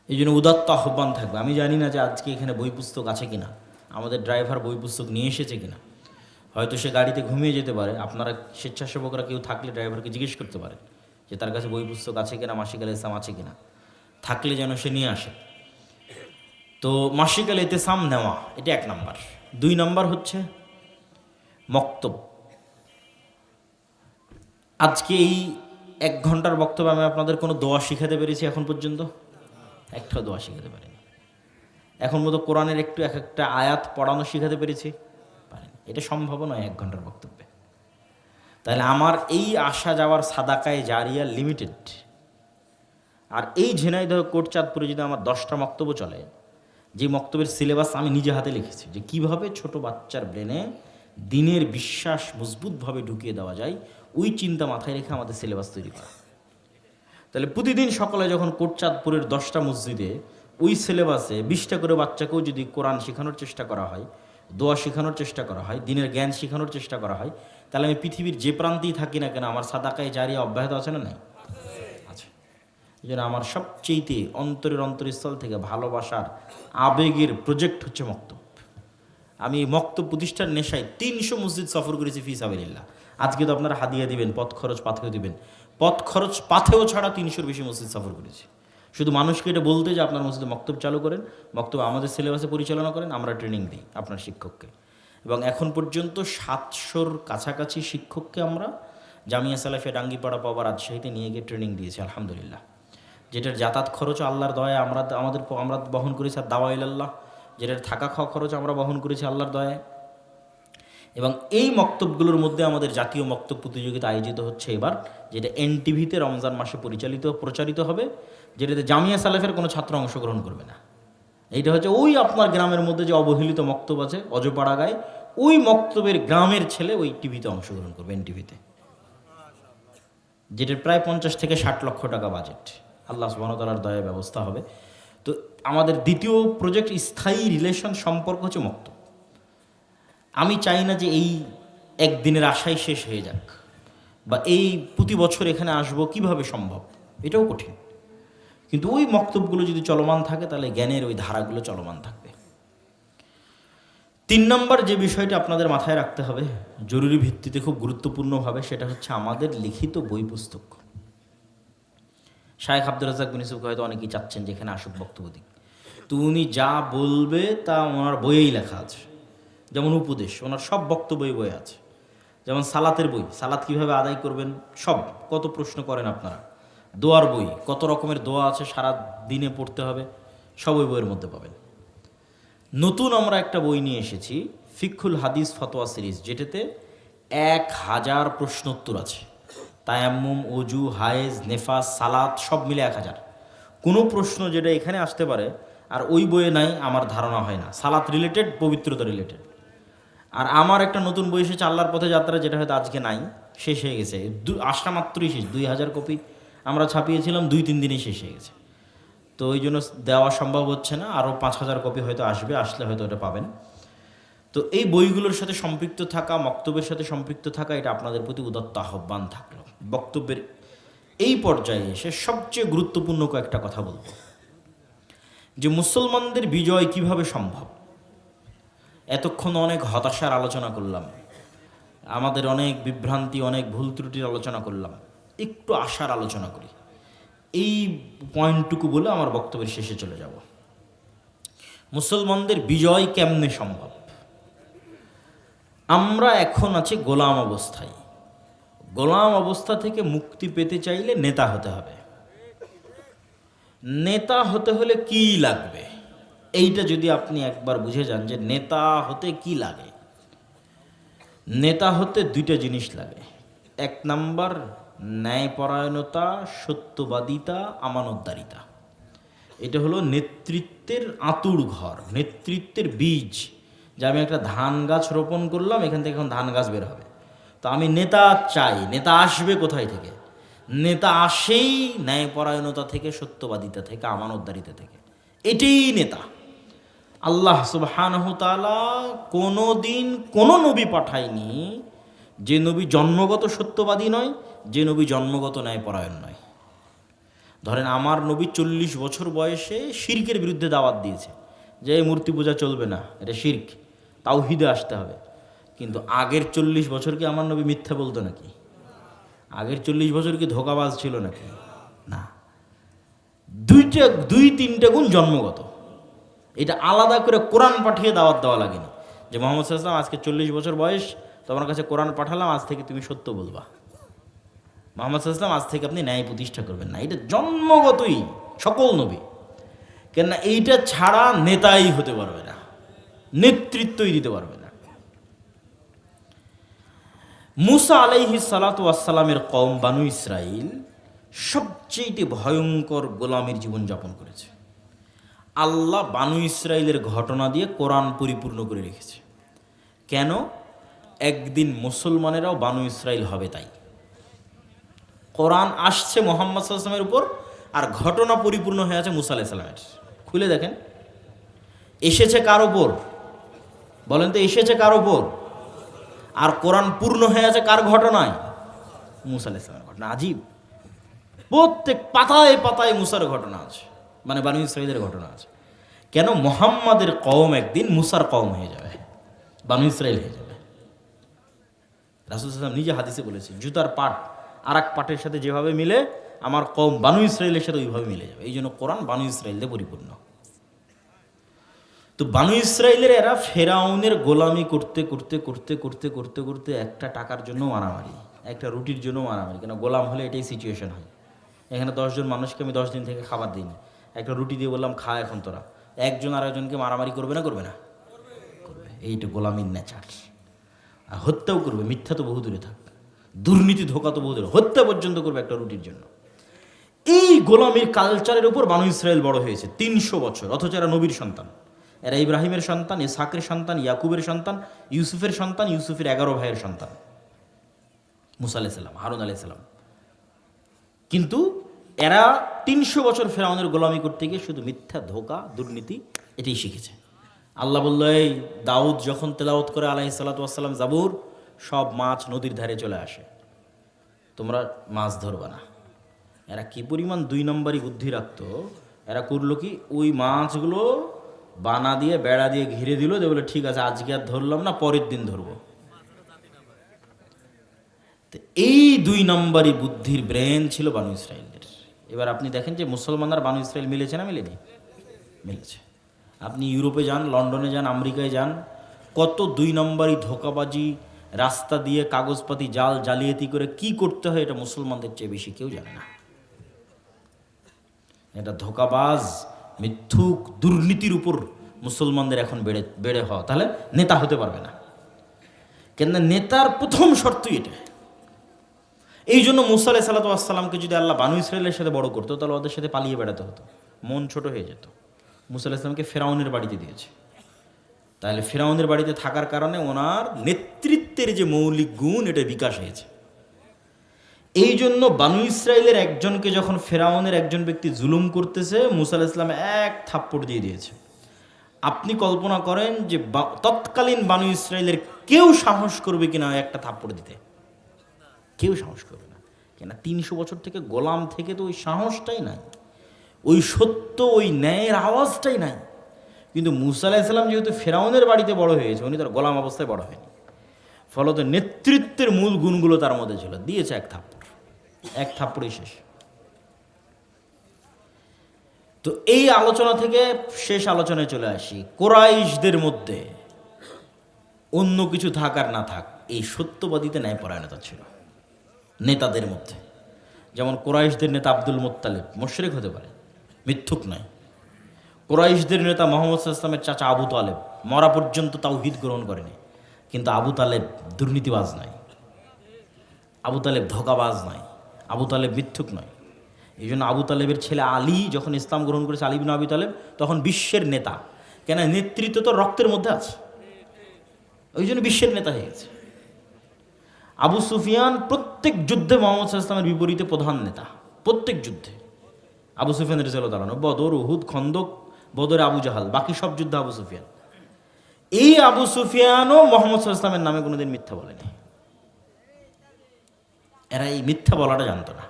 A: এই জন্য উদাত্ত আহ্বান থাকবে। আমি জানি না যে আজকে এখানে বই পুস্তক আছে কিনা, আমাদের ড্রাইভার বই পুস্তক নিয়ে এসেছে কিনা, হয়তো সে গাড়িতে ঘুমিয়ে যেতে পারে। আপনারা স্বেচ্ছাসেবকরা কেউ থাকলে ড্রাইভারকে জিজ্ঞেস করতে পারেন যে তার কাছে বই পুস্তক আছে কিনা, মাসিক আল ইতিসাম আছে কিনা, থাকলে যেন সে নিয়ে আসে। তো মাসিক আল ইতিসাম নেওয়া, এটা 1 নাম্বার। 2 নাম্বার হচ্ছে মক্তব। আজকে এই 1 ঘন্টার বক্তব্য আমি আপনাদের কোনো দোয়া শিখাতে পেরেছি এখন পর্যন্ত? একটাও দোয়া শিখাতে পারিনি। এখন মতো কোরআনের এক একটা আয়াত পড়ানো শিখাতে পেরেছি? পারিনি। এটা সম্ভব নয় 1 ঘন্টার বক্তব্যে। তাহলে আমার এই আসা যাওয়ার সাদাকায়ে জারিয়া লিমিটেড। আর এই ঝিনাইদহ কোটচাঁদপুরে যদি আমার 10টা বক্তব্য চলে, যে বক্তব্যের সিলেবাস আমি নিজে হাতে লিখেছি, যে কিভাবে ছোট বাচ্চার ব্রেনে দিনের বিশ্বাস মজবুতভাবে ঢুকিয়ে দেওয়া যায়, ওই চিন্তা মাথায় রেখে আমাদের সিলেবাস তৈরি করা। তাহলে প্রতিদিন সকালে যখন কোটচাঁদপুরের 10টা মসজিদে ওই সিলেবাসে 20টা করে বাচ্চাকেও যদি কোরআন শেখানোর চেষ্টা করা হয়, দোয়া শেখানোর চেষ্টা করা হয়, দিনের জ্ঞান শেখানোর চেষ্টা করা হয়, তাহলে আমি পৃথিবীর যে প্রান্তেই থাকি না কেন আমার সাদাকায়ে জারিয়া অব্যাহত আছে না নাই? আছে। এই জন্য আমার সবচেয়েতে অন্তরস্থল থেকে ভালোবাসার আবেগের প্রজেক্ট হচ্ছে মক্তব। আমি মক্তব প্রতিষ্ঠার নেশায় 300 মসজিদ সফর করেছি ফি সাবিলিল্লাহ। আজকে তো আপনারা হাদিয়া দিবেন, পথ খরচ পাথেও দিবেন, পথ খরচ পাথেও ছাড়া 300-র বেশি মসজিদ সফর করেছি। শুধু মানুষকে এটা বলতে যে আপনার মসজিদে মক্তব চালু করেন, মক্তব আমাদের সিলেবাসে পরিচালনা করেন, আমরা ট্রেনিং দিই আপনার শিক্ষককে। এবং এখন পর্যন্ত 700-র কাছাকাছি শিক্ষককে আমরা জামিয়া সালাফিয়া ডাঙ্গিপাড়া পাওয়া রাজশাহীতে নিয়ে গিয়ে ট্রেনিং দিয়েছি আলহামদুলিল্লাহ। যেটার যাতায়াত খরচ আল্লাহর দয়ায় আমরা বহন করেছি, আর দাওয়াইল্লাহ, যেটার থাকা খাওয়া খরচ আমরা বহন করেছি আল্লাহর দয়ায়। এবং এই মক্তবগুলোর মধ্যে আমাদের জাতীয় মক্তব প্রতিযোগিতা আয়োজিত হচ্ছে এবার, যেটা এনটিভিতে রমজান মাসে প্রচারিত হবে, যেটাতে জামিয়া সালাফের কোনো ছাত্র অংশগ্রহণ করবে না। এইটা হচ্ছে ওই আপনার গ্রামের মধ্যে যে অবহেলিত মক্তব আছে অজপাড়া গায়ে, ওই মক্তবের গ্রামের ছেলে ওই টিভিতে অংশগ্রহণ করবে, এনটিভিতে, যেটার প্রায় 50 থেকে 60 লক্ষ টাকা বাজেট। আল্লাহ সুবহানাহু ওয়া তাআলার দয়ায় ব্যবস্থা হবে। তো আমাদের দ্বিতীয় প্রজেক্ট স্থায়ী রিলেশন সম্পর্ক হচ্ছে মক্তব। আমি চাই না যে এই একদিনের আশাই শেষ হয়ে যাক, বা এই প্রতি বছর এখানে আসবো কিভাবে সম্ভব, এটাও কঠিন। কিন্তু ওই মক্তবগুলো যদি চলমান থাকে তাহলে জ্ঞানের ওই ধারাগুলো চলমান থাকবে। 3 নম্বর যে বিষয়টা আপনাদের মাথায় রাখতে হবে জরুরি ভিত্তিতে খুব গুরুত্বপূর্ণভাবে, সেটা হচ্ছে আমাদের লিখিত বই পুস্তক। শায়েখ আব্দুর রাজ্জাক বিন ইউসুফকে হয়তো অনেকেই চাচ্ছেন যে এখানে আসুক, বক্তব্য দিক। তো উনি যা বলবে তা ওনার বইয়েই লেখা আছে। যেমন উপদেশ, ওনার সব বক্তব্যই বই আছে। যেমন সালাতের বই, সালাত কিভাবে আদায় করবেন সব, কত প্রশ্ন করেন আপনারা। দোয়ার বই, কত রকমের দোয়া আছে সারা দিনে পড়তে হবে, সব ওই বইয়ের মধ্যে পাবেন। নতুন আমরা একটা বই নিয়ে এসেছি, ফিকহুল হাদিস ফতোয়া সিরিজ, যেটাতে 1000 প্রশ্নোত্তর আছে। তায়াম্মুম, অজু, হায়েজ, নেফাস, সালাত সব মিলে 1000। কোনো প্রশ্ন যেটা এখানে আসতে পারে আর ওই বইয়ে নাই আমার ধারণা হয় না। সালাত রিলেটেড, পবিত্রতা রিলেটেড। আর আমার একটা নতুন বই এসেছে আল্লাহর পথে যাত্রা, যেটা হয়তো আজকে নাই, শেষ হয়ে গেছে। আসা মাত্রই শেষ। 2000 কপি আমরা ছাপিয়েছিলাম, 2-3 দিনেই শেষ হয়ে গেছে। তো ওই জন্য দেওয়া সম্ভব হচ্ছে না। আরও 5000 কপি হয়তো আসবে, আসলে হয়তো ওটা পাবেন। তো এই বইগুলোর সাথে সম্পৃক্ত থাকা, মক্তবের সাথে সম্পৃক্ত থাকা, এটা আপনাদের প্রতি উদাত্ত আহ্বান থাকলো। বক্তব্যের এই পর্যায়ে এসে সবচেয়ে গুরুত্বপূর্ণ কয়েকটা কথা বলব, যে মুসলমানদের বিজয় কিভাবে সম্ভব। এতক্ষণ অনেক হতাশার আলোচনা করলাম, আমাদের অনেক বিভ্রান্তি, অনেক ভুল ত্রুটির আলোচনা করলাম। একটু আশার আলোচনা করি, এই পয়েন্টটুকু বলে আমার বক্তব্যের শেষে চলে যাব। মুসলমানদের বিজয় কেমনে সম্ভব। আমরা এখন আছি গোলাম অবস্থায়। গোলাম অবস্থা থেকে মুক্তি পেতে চাইলে নেতা হতে হবে। নেতা হতে হলে কি লাগবে, এইটা যদি আপনি একবার বুঝে যান যে নেতা হতে কি লাগে। নেতা হতে 2টা জিনিস লাগে। 1 নাম্বার ন্যায়পরায়ণতা, সত্যবাদিতা, আমানতদারিতা। এটা হলো নেতৃত্বের আঁতুড় ঘর, নেতৃত্বের বীজ। যে আমি একটা ধান গাছ রোপণ করলাম, এখান থেকে এখন ধান গাছ বের হবে। তো আমি নেতা চাই, নেতা আসবে কোথায় থেকে? নেতা আসেই ন্যায়পরায়ণতা থেকে, সত্যবাদিতা থেকে, আমানতদারিতা থেকে। এটাই নেতা। আল্লাহ সুবহানাহু তাআলা কোনো দিন কোনো নবী পাঠায়নি যে নবী জন্মগত সত্যবাদী নয়, যে নবী জন্মগত ন্যায়পরায়ণ নয়। ধরেন আমার নবী 40 বছর বয়সে শিরকের বিরুদ্ধে দাওয়াত দিয়েছে যে এই মূর্তি পূজা চলবে না, এটা শিরক, তাওহীদে আসতে হবে। কিন্তু আগের 40 বছর কি আমার নবী মিথ্যা বলতো নাকি? আগের 40 বছর কি ধোঁকাবাজ ছিল নাকি? না। 2-3টা গুণ জন্মগত। এটা আলাদা করে কোরআন পাঠিয়ে দাওয়াত দেওয়া লাগেনি যে মুহাম্মদ সাল্লাল্লাহু আলাইহি ওয়াসাল্লাম আজকে 40 বছর বয়স, তোমার কাছে কোরআন পাঠালাম, আজ থেকে তুমি সত্য বলবা। মুহাম্মদ সাল্লাল্লাহু আলাইহি ওয়াসাল্লাম আজ থেকে আপনি ন্যায় প্রতিষ্ঠা করবেন না। এটা জন্মগতই সকল নবী। কেননা এইটা ছাড়া নেতাই হতে পারবে না, নেতৃত্বই দিতে পারবে না। মুসা আলাইহিস সালাতু ওয়াস সালামের কওম বানু ইসরাইল সবচেয়ে ভয়ঙ্কর গোলামীর জীবনযাপন করেছে। আল্লাহ বানু ইসরাইলের ঘটনা দিয়ে কোরআন পরিপূর্ণ করে রেখেছে। কেন? একদিন মুসলমানেরাও বানু ইসরাইল হবে তাই। কোরআন আসছে মুহাম্মদ সাল্লাল্লাহু আলাইহি ওয়াসাল্লামের উপর, আর ঘটনা পরিপূর্ণ হয়ে আছে মুসা আলাইহিস সালামের। খুলে দেখেন এসেছে কার উপর, বলেন তো এসেছে কার উপর? আর কোরআন পূর্ণ হয়ে আছে কার ঘটনায়? মুসা আলাইহিস সালামের ঘটনা। আজীব, প্রত্যেক পাতায় পাতায় মুসার ঘটনা আছে, মানে বানু ইসরাইলের ঘটনা আছে। কেন? মুহাম্মাদের কওম একদিন মুসার কওম হয়ে যাবে, বানু ইসরাইল হয়ে যাবে। রাসূল সাল্লাল্লাহু আলাইহি ওয়াসাল্লাম নিজে হাদিসে বলেছে, জুতার পাট আর এক পাটের সাথে যেভাবে মিলে, আমার কওম বানু ইসরাইলের সাথে ওইভাবে মিলে যাবে। এই জন্য কোরআন বানু ইসরাইল দিয়ে পরিপূর্ণ। তো বানু ইসরাইলের এরা ফেরাউনের গোলামি করতে করতে করতে করতে করতে করতে একটা টাকার জন্য মারামারি, একটা রুটির জন্য মারামারি। কেন? গোলাম হলে এটাই সিচুয়েশন হয়। এখানে 10 জন মানুষকে আমি 10 দিন থেকে খাবার দিইনি, একটা রুটি দিয়ে বললাম খা এখন তোরা, একজন আরেকজনকে মারামারি করবে না? করবে না? করবে। এইটা গোলামির নেচার। আর হত্যাও করবে, মিথ্যা তো বহু দূরে থাক, দুর্নীতি ধোঁকা তো বহু দূরে, হত্যা পর্যন্ত করবে একটা রুটির জন্য। এই গোলামির কালচারের উপর বানু ইসরাইল বড় হয়েছে 300 বছর। অথচ এরা নবীর সন্তান, এরা ইব্রাহিমের সন্তান, ইসহাকের সন্তান, ইয়াকুবের সন্তান, ইউসুফের সন্তান, ইউসুফের 11 ভাইয়ের সন্তান, মুসা আলাইহিস সালাম, হারুন আলাইহিস সালাম। কিন্তু এরা ৩০০ বছর ফেরাউনের গোলামি করতে গিয়ে শুধু মিথ্যা, ধোঁকা, দুর্নীতি এটাই শিখেছে। আল্লাহ বলল, এই দাউদ যখন তেলাওয়াত করে আলাইহিস সালাতু ওয়াস সালাম জাবুর, সব মাছ নদীর ধারে চলে আসে, তোমরা মাছ ধরবা না। এরা কি পরিমাণ ২ নম্বরই বুদ্ধি রাখতো, এরা করলো কি, ওই মাছগুলো বানা দিয়ে বেড়া দিয়ে ঘিরে দিল, যে বলে ঠিক আছে আজকে আর ধরলাম না, পরের দিন ধরবো। এই ২ নম্বরই বুদ্ধির ব্রেন ছিল বানু ইসরায়েলের। এবার আপনি দেখেন যে মুসলমান আর বানু ইসরায়েল মিলেছে না মিলেনি? মিলেছে। আপনি ইউরোপে যান, লন্ডনে যান, আমেরিকায় যান, কত ২ নম্বরই ধোঁকাবাজি, রাস্তা দিয়ে কাগজপাতি জাল জালিয়াতি করে কি করতে হয় এটা মুসলমানদের চেয়ে বেশি কেউ জানে না। এটা ধোঁকাবাজ, মিথ্যুক, দুর্নীতির উপর মুসলমানদের এখন বেড়ে হওয়া, তাহলে নেতা হতে পারবে না। কেন নেতার প্রথম শর্তই এটা। এই জন্য মুসা আলাইহিস সালাতু ওয়াস সালামকে যদি আল্লাহ বানু ইসরায়েলের সাথে বড় করতো, তাহলে ওদের সাথে পালিয়ে বেড়াতে হতো, মন ছোট হয়ে যেত। মুসা আলাইহিস সালামকে ফেরাউনের বাড়িতে দিয়েছে, তাহলে ফেরাউনের বাড়িতে থাকার কারণে ওনার নেতৃত্বের যে মৌলিক গুণ, এটা বিকাশ হয়েছে। এই জন্য বানু ইসরায়েলের একজনকে যখন ফেরাউনের একজন ব্যক্তি জুলুম করতেছে, মুসা আলাইহিস সালাম এক থাপ্পড় দিয়ে দিয়েছে। আপনি কল্পনা করেন যে তৎকালীন বানু ইসরায়েলের কেউ সাহস করবে কিনা একটা থাপ্পড় দিতে? কেউ সাহস করবে না। কেন? ৩০০ বছর থেকে গোলাম থেকে তো ওই সাহসটাই নাই, ওই সত্য, ওই ন্যায়ের আওয়াজটাই নাই। কিন্তু মুসা আলাইহিস সালাম যেহেতু ফেরাউনের বাড়িতে বড় হয়েছে, উনি তার গোলাম অবস্থায় বড় হয়নি, ফলত নেতৃত্বের মূল গুণগুলো তার মধ্যে ছিল। দিয়েছে এক থাপ্পড়, এক থাপ্পড়ই শেষ। তো এই আলোচনা থেকে শেষ আলোচনায় চলে আসি। কোরাইশদের মধ্যে অন্য কিছু থাক আর না থাক, এই সত্যবাদীতে ন্যায়পরায়ণতা ছিল নেতাদের মধ্যে। যেমন কোরাইশদের নেতা আব্দুল মুত্তালিব মুশরিক হতে পারে, মিথ্যুক নয়। কোরাইশদের নেতা মুহাম্মদ সাল্লাল্লাহু আলাইহি ওয়াসাল্লামের চাচা আবু তালেব মরা পর্যন্ত তাওহীদ গ্রহণ করেনি, কিন্তু আবু তালেব দুর্নীতিবাজ নয়, আবু তালেব ধোঁকাবাজ নয়, আবু তালেব মিথ্যুক নয়। এই জন্য আবু তালেবের ছেলে আলী যখন ইসলাম গ্রহণ করেছে, আলী বিন আবি তালেব, তখন বিশ্বের নেতা। কেন? নেতৃত্ব তো রক্তের মধ্যে আছে, ওই জন্য বিশ্বের নেতা হয়ে গেছে। আবু সুফিয়ান প্রত্যেক যুদ্ধে মুহাম্মদ সাল্লাল্লাহু আলাইহি ওয়াসাল্লামের বিপরীতে প্রধান নেতা, প্রত্যেক যুদ্ধে। আবু সুফিয়ান রাদিয়াল্লাহু তাআলা, বদর, উহুদ, খন্দক, বদরে আবু জাহাল, বাকি সব যুদ্ধে আবু সুফিয়ান। এই আবু সুফিয়ানও মুহাম্মদ সাল্লাল্লাহু আলাইহি ওয়াসাল্লামের নামে কোনোদিন মিথ্যা বলেনি। এরা এই মিথ্যা বলাটা জানতো না।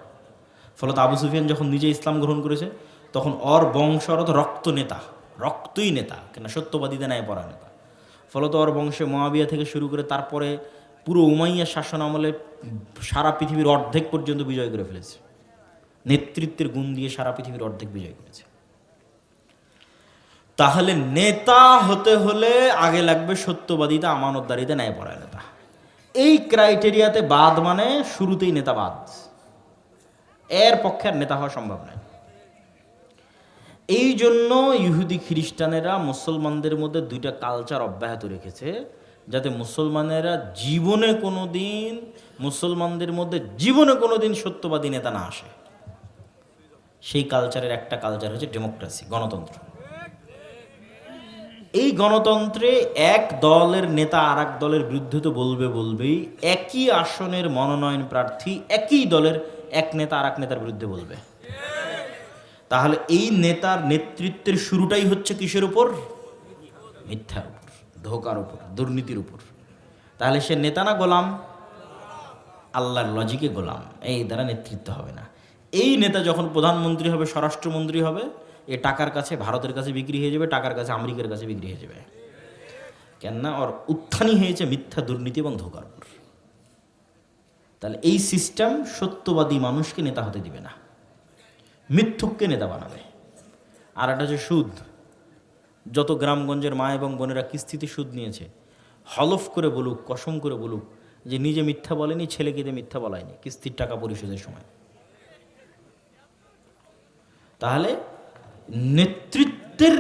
A: ফলত আবু সুফিয়ান যখন নিজে ইসলাম গ্রহণ করেছে, তখন ওর বংশরত রক্ত নেতা, রক্তই নেতা, কেন? সত্যবাদীতে ন্যায় পড়া নেতা। ফলত ওর বংশে মুআবিয়া থেকে শুরু করে তারপরে পুরো উমাইয়া শাসন আমলে সারা পৃথিবীর অর্ধেক পর্যন্ত বিজয় করে ফেলেছে। নেতৃত্বের গুণ দিয়ে সারা পৃথিবীর অর্ধেক বিজয় করেছে। তাহলে নেতা হতে হলে আগে লাগবে সত্যবাদিতা, আমানতদারিতা, ন্যায়পরায়ণতা। এই ক্রাইটেরিয়াতে বাদ মানে শুরুতেই নেতা বাদ, এর পক্ষে আর নেতা হওয়া সম্ভব নয়। এই জন্য ইহুদি খ্রিস্টানেরা মুসলমানদের মধ্যে 2টা কালচার অব্যাহত রেখেছে, যাতে মুসলমানেরা জীবনে কোনো দিন সত্যবাদী নেতা না আসে। সেই কালচারের একটা কালচার হচ্ছে ডেমোক্রেসি, গণতন্ত্র। এই গণতন্ত্রে এক দলের নেতা আর এক দলের বিরুদ্ধে তো বলবেই, একই আসনের মনোনয়ন প্রার্থী একই দলের এক নেতা আর এক নেতার বিরুদ্ধে বলবে। তাহলে এই নেতার নেতৃত্বের শুরুটাই হচ্ছে কিসের উপর? মিথ্যার উপর, ধোঁকার উপর, দুর্নীতির উপর। তাহলে সে নেতা না গোলাম? আল্লাহর লজিকে গোলাম। এই দ্বারা নেতৃত্ব হবে না। এই নেতা যখন প্রধানমন্ত্রী হবে, স্বরাষ্ট্রমন্ত্রী হবে, এ টাকার কাছে ভারতের কাছে বিক্রি হয়ে যাবে, টাকার কাছে আমেরিকার কাছে বিক্রি হয়ে যাবে। কেননা ওর উত্থানই হয়েছে মিথ্যা, দুর্নীতি এবং ধোঁকার উপর। তাহলে এই সিস্টেম সত্যবাদী মানুষকে নেতা হতে দিবে না, মিথ্যুককে নেতা বানাবে। আর একটা হচ্ছে সুদ। যত গ্রামগঞ্জের মা এবং বোনেরা কিস্তিতে সুদ নিয়েছে, হলফ করে বলুক, কসম করে বলুক যে নিজে মিথ্যা বলেনি, ছেলেকে দিয়ে মিথ্যা বলায়নি কিস্তির টাকা পরিশোধের সময়। তাহলে নেতৃত্বের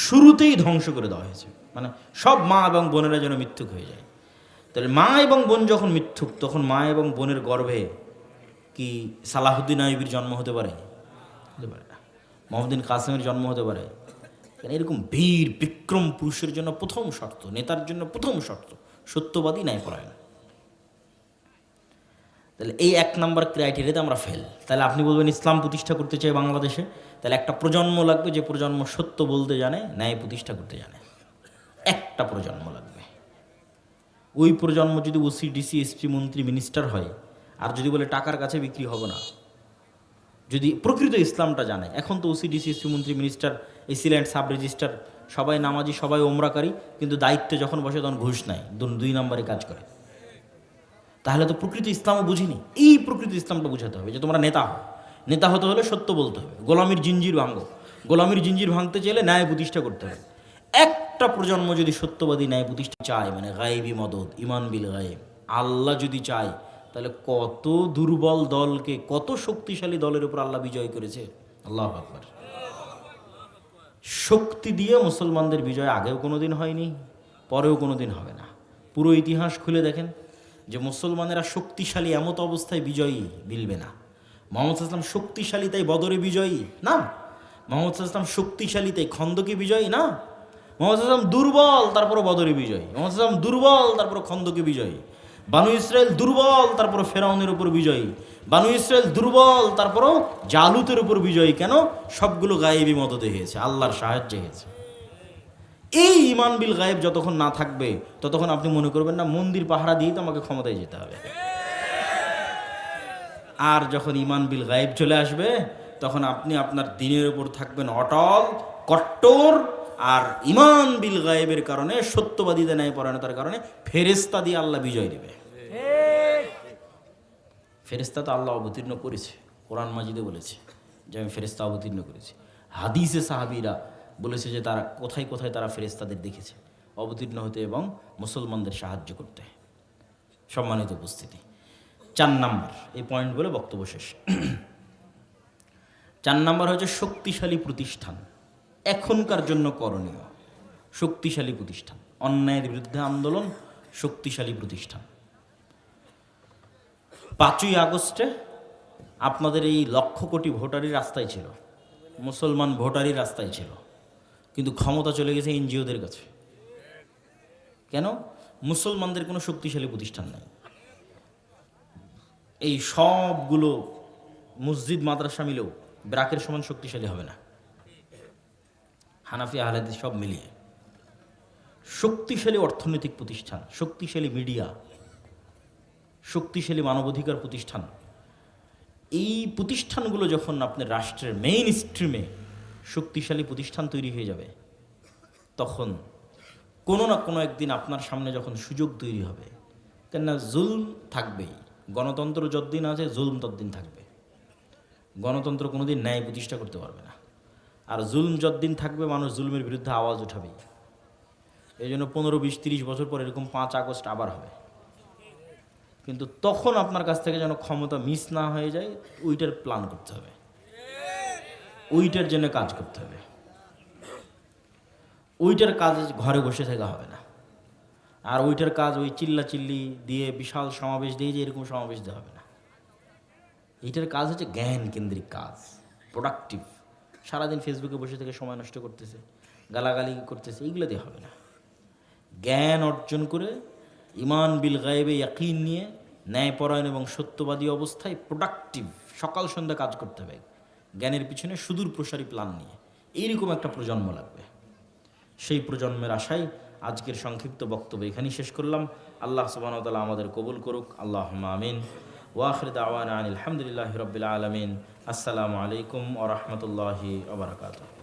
A: শুরুতেই ধ্বংস করে দেওয়া হয়েছে, মানে সব মা এবং বোনেরা যেন মিথ্যুক হয়ে যায়। তাহলে মা এবং বোন যখন মিথ্যুক, তখন মা এবং বোনের গর্ভে কি সালাহুদ্দিন আইয়ুবীর জন্ম হতে পারে? হতে পারে না। মোহাম্মদিন কাসেমের জন্ম হতে পারে? এরকম বীর বিক্রম পুরুষের জন্য প্রথম শর্ত, নেতার জন্য প্রথম শর্ত সত্যবাদী, ন্যায়পরায়ণ। তাহলে এই 1 নম্বর ক্রাইটেরিয়াতে আমরা ফেল। তাহলে আপনি বলবেন ইসলাম প্রতিষ্ঠা করতে চাই বাংলাদেশে, তাহলে একটা প্রজন্ম লাগবে যে প্রজন্ম সত্য বলতে জানে, ন্যায় প্রতিষ্ঠা করতে জানে। একটা প্রজন্ম লাগবে। ওই প্রজন্ম যদি ওসি ডিসি এসপি মন্ত্রী মিনিস্টার হয়, আর যদি বলে টাকার কাছে বিক্রি হবে না, যদি প্রকৃত ইসলামটা জানে। এখন তো ওসি ডিসি এসপি মন্ত্রী মিনিস্টার, এই সিল্যান্ড সাব রেজিস্টার সবাই নামাজি, সবাই ওমরাকারী, কিন্তু দায়িত্বে যখন বসে তখন ঘুষ নেয়, 2 নম্বরে কাজ করে। তাহলে তো প্রকৃত ইসলামও বুঝিনি। এই প্রকৃত ইসলামটা বুঝাতে হবে যে তোমরা নেতা হও, নেতা হতে হলে সত্য বলতে হবে, গোলামির জিঞ্জির ভাঙো, গোলামির জিঞ্জির ভাঙতে চাইলে ন্যায় প্রতিষ্ঠা করতে হবে। একটা প্রজন্ম যদি সত্যবাদী ন্যায় প্রতিষ্ঠা চায়, মানে গায়েবী মদদ, ইমান বিল গায়েব, আল্লাহ যদি চায়, তাহলে কত দুর্বল দলকে কত শক্তিশালী দলের উপর আল্লাহ বিজয় করেছে। আল্লাহু আকবার। শক্তি দিয়ে মুসলমানদের বিজয় আগেও কোনোদিন হয়নি, পরেও কোনোদিন হবে না। পুরো ইতিহাস খুলে দেখেন যে মুসলমানেরা শক্তিশালী এমত অবস্থায় বিজয়ী মিলবে না। মুহাম্মদ সাল্লাল্লাহু আলাইহি ওয়াসাল্লাম শক্তিশালী তাই বদরে বিজয়ী না, মুহাম্মদ সাল্লাল্লাহু আলাইহি ওয়াসাল্লাম শক্তিশালী তাই খন্দকে বিজয়ী না, মুহাম্মদ সাল্লাল্লাহু আলাইহি ওয়াসাল্লাম দুর্বল তারপর বদরে বিজয়ী, মুহাম্মদ সাল্লাল্লাহু আলাইহি ওয়াসাল্লাম দুর্বল তারপর খন্দকে বিজয়ী, বানু ইসরায়েল দুর্বল তারপর ফেরাউনের উপর বিজয়ী, বানু ইসরায়েল দুর্বল তারপরও জালুতের উপর বিজয়ী। কেন? সবগুলো গায়েবী মদদে হয়েছে, আল্লাহর সাহায্যে হয়েছে। এই ইমান বিল গায়েব যতক্ষণ না থাকবে ততক্ষণ আপনি মনে করবেন না মন্দির পাহারা দিয়েই তো আমাকে ক্ষমতায় যেতে হবে। আর যখন ইমান বিল গায়েব চলে আসবে তখন আপনি আপনার দিনের উপর থাকবেন অটল, কট্টর। আর ইমান বিল গায়েবের কারণে, সত্যবাদীদের ন্যায় পরায়ণতার কারণে ফেরেশতা দিয়ে আল্লাহ বিজয় দেবে। ফেরেশতা তো আল্লাহ অবতীর্ণ করেছে, কোরআন মাজিদে বলেছে যে আমি ফেরেশতা অবতীর্ণ করেছি। হাদিসে সাহাবীরা বলেছে যে তারা কোথায় কোথায় তারা ফেরেশতাদের দেখেছে অবতীর্ণ হতে এবং মুসলমানদের সাহায্য করতে। সম্মানিত উপস্থিতি, 4 নাম্বার এই পয়েন্ট বলে বক্তব্য শেষ। 4 নাম্বার হচ্ছে শক্তিশালী প্রতিষ্ঠান, এখনকার জন্য করণীয়। শক্তিশালী প্রতিষ্ঠান, অন্যায়ের বিরুদ্ধে আন্দোলন, শক্তিশালী প্রতিষ্ঠান। 5ই আগস্টে আপনাদের এই 1,00,000 কোটি ভোটারই রাস্তায় ছিল, মুসলমান ভোটারই রাস্তায় ছিল, কিন্তু ক্ষমতা চলে গেছে এনজিওদের কাছে। কেন? মুসলমানদের কোনো শক্তিশালী প্রতিষ্ঠান নাই। এই সবগুলো মসজিদ মাদ্রাসা মিলেও ব্রাকের সমান শক্তিশালী হবে না, হানাফি আহলে হাদিস সব মিলিয়ে। শক্তিশালী অর্থনৈতিক প্রতিষ্ঠান, শক্তিশালী মিডিয়া, শক্তিশালী মানবাধিকার প্রতিষ্ঠান, এই প্রতিষ্ঠানগুলো যখন আপনার রাষ্ট্রের মেইন স্ট্রিমে শক্তিশালী প্রতিষ্ঠান তৈরি হয়ে যাবে, তখন কোনো না কোনো একদিন আপনার সামনে যখন সুযোগ তৈরি হবে, কেননা জুলম থাকবেই, গণতন্ত্র যতদিন আছে জুলম ততদিন থাকবে। গণতন্ত্র কোনোদিন ন্যায় প্রতিষ্ঠা করতে পারবে না, আর জুলম যতদিন থাকবে মানুষ জুলমের বিরুদ্ধে আওয়াজ উঠাবেই। এই জন্য 15, 20, 30 বছর পর এরকম 5 আগস্ট আবার হবে। কিন্তু তখন আপনার কাছ থেকে যেন ক্ষমতা মিস না হয়ে যায়, ওইটার প্ল্যান করতে হবে, ওইটার জন্য কাজ করতে হবে। ওইটার কাজ ঘরে বসে থাকা হবে না, আর ওইটার কাজ ওই চিল্লা চিল্লি দিয়ে বিশাল সমাবেশ দিয়ে যে এরকম সমাবেশ দেওয়া হবে না। এইটার কাজ হচ্ছে জ্ঞান কেন্দ্রিক কাজ, প্রোডাক্টিভ। সারাদিন ফেসবুকে বসে থেকে সময় নষ্ট করতেছে, গালাগালি করতেছে, এইগুলো দিয়ে হবে না। জ্ঞান অর্জন করে ইমান বিল গায়েবে ইয়াকিন নিয়ে ন্যায়পরায়ণ এবং সত্যবাদী অবস্থায় প্রোডাক্টিভ সকাল সন্ধ্যা কাজ করতে হবে, জ্ঞানের পিছনে সুদূর প্রসারী প্ল্যান নিয়ে। এইরকম একটা প্রজন্ম লাগবে। সেই প্রজন্মের আশায় আজকের সংক্ষিপ্ত বক্তব্য এখানেই শেষ করলাম। আল্লাহ সুবহানাহু ওয়া তাআলা আমাদের কবুল করুক। আল্লাহুম্মা আমিন। ওয়া আখির দাওয়ানা আনিল হামদুলিল্লাহি রাব্বিল আলামিন। আসসালামু আলাইকুম ওয়া রাহমাতুল্লাহি ওয়া বারাকাতুহু।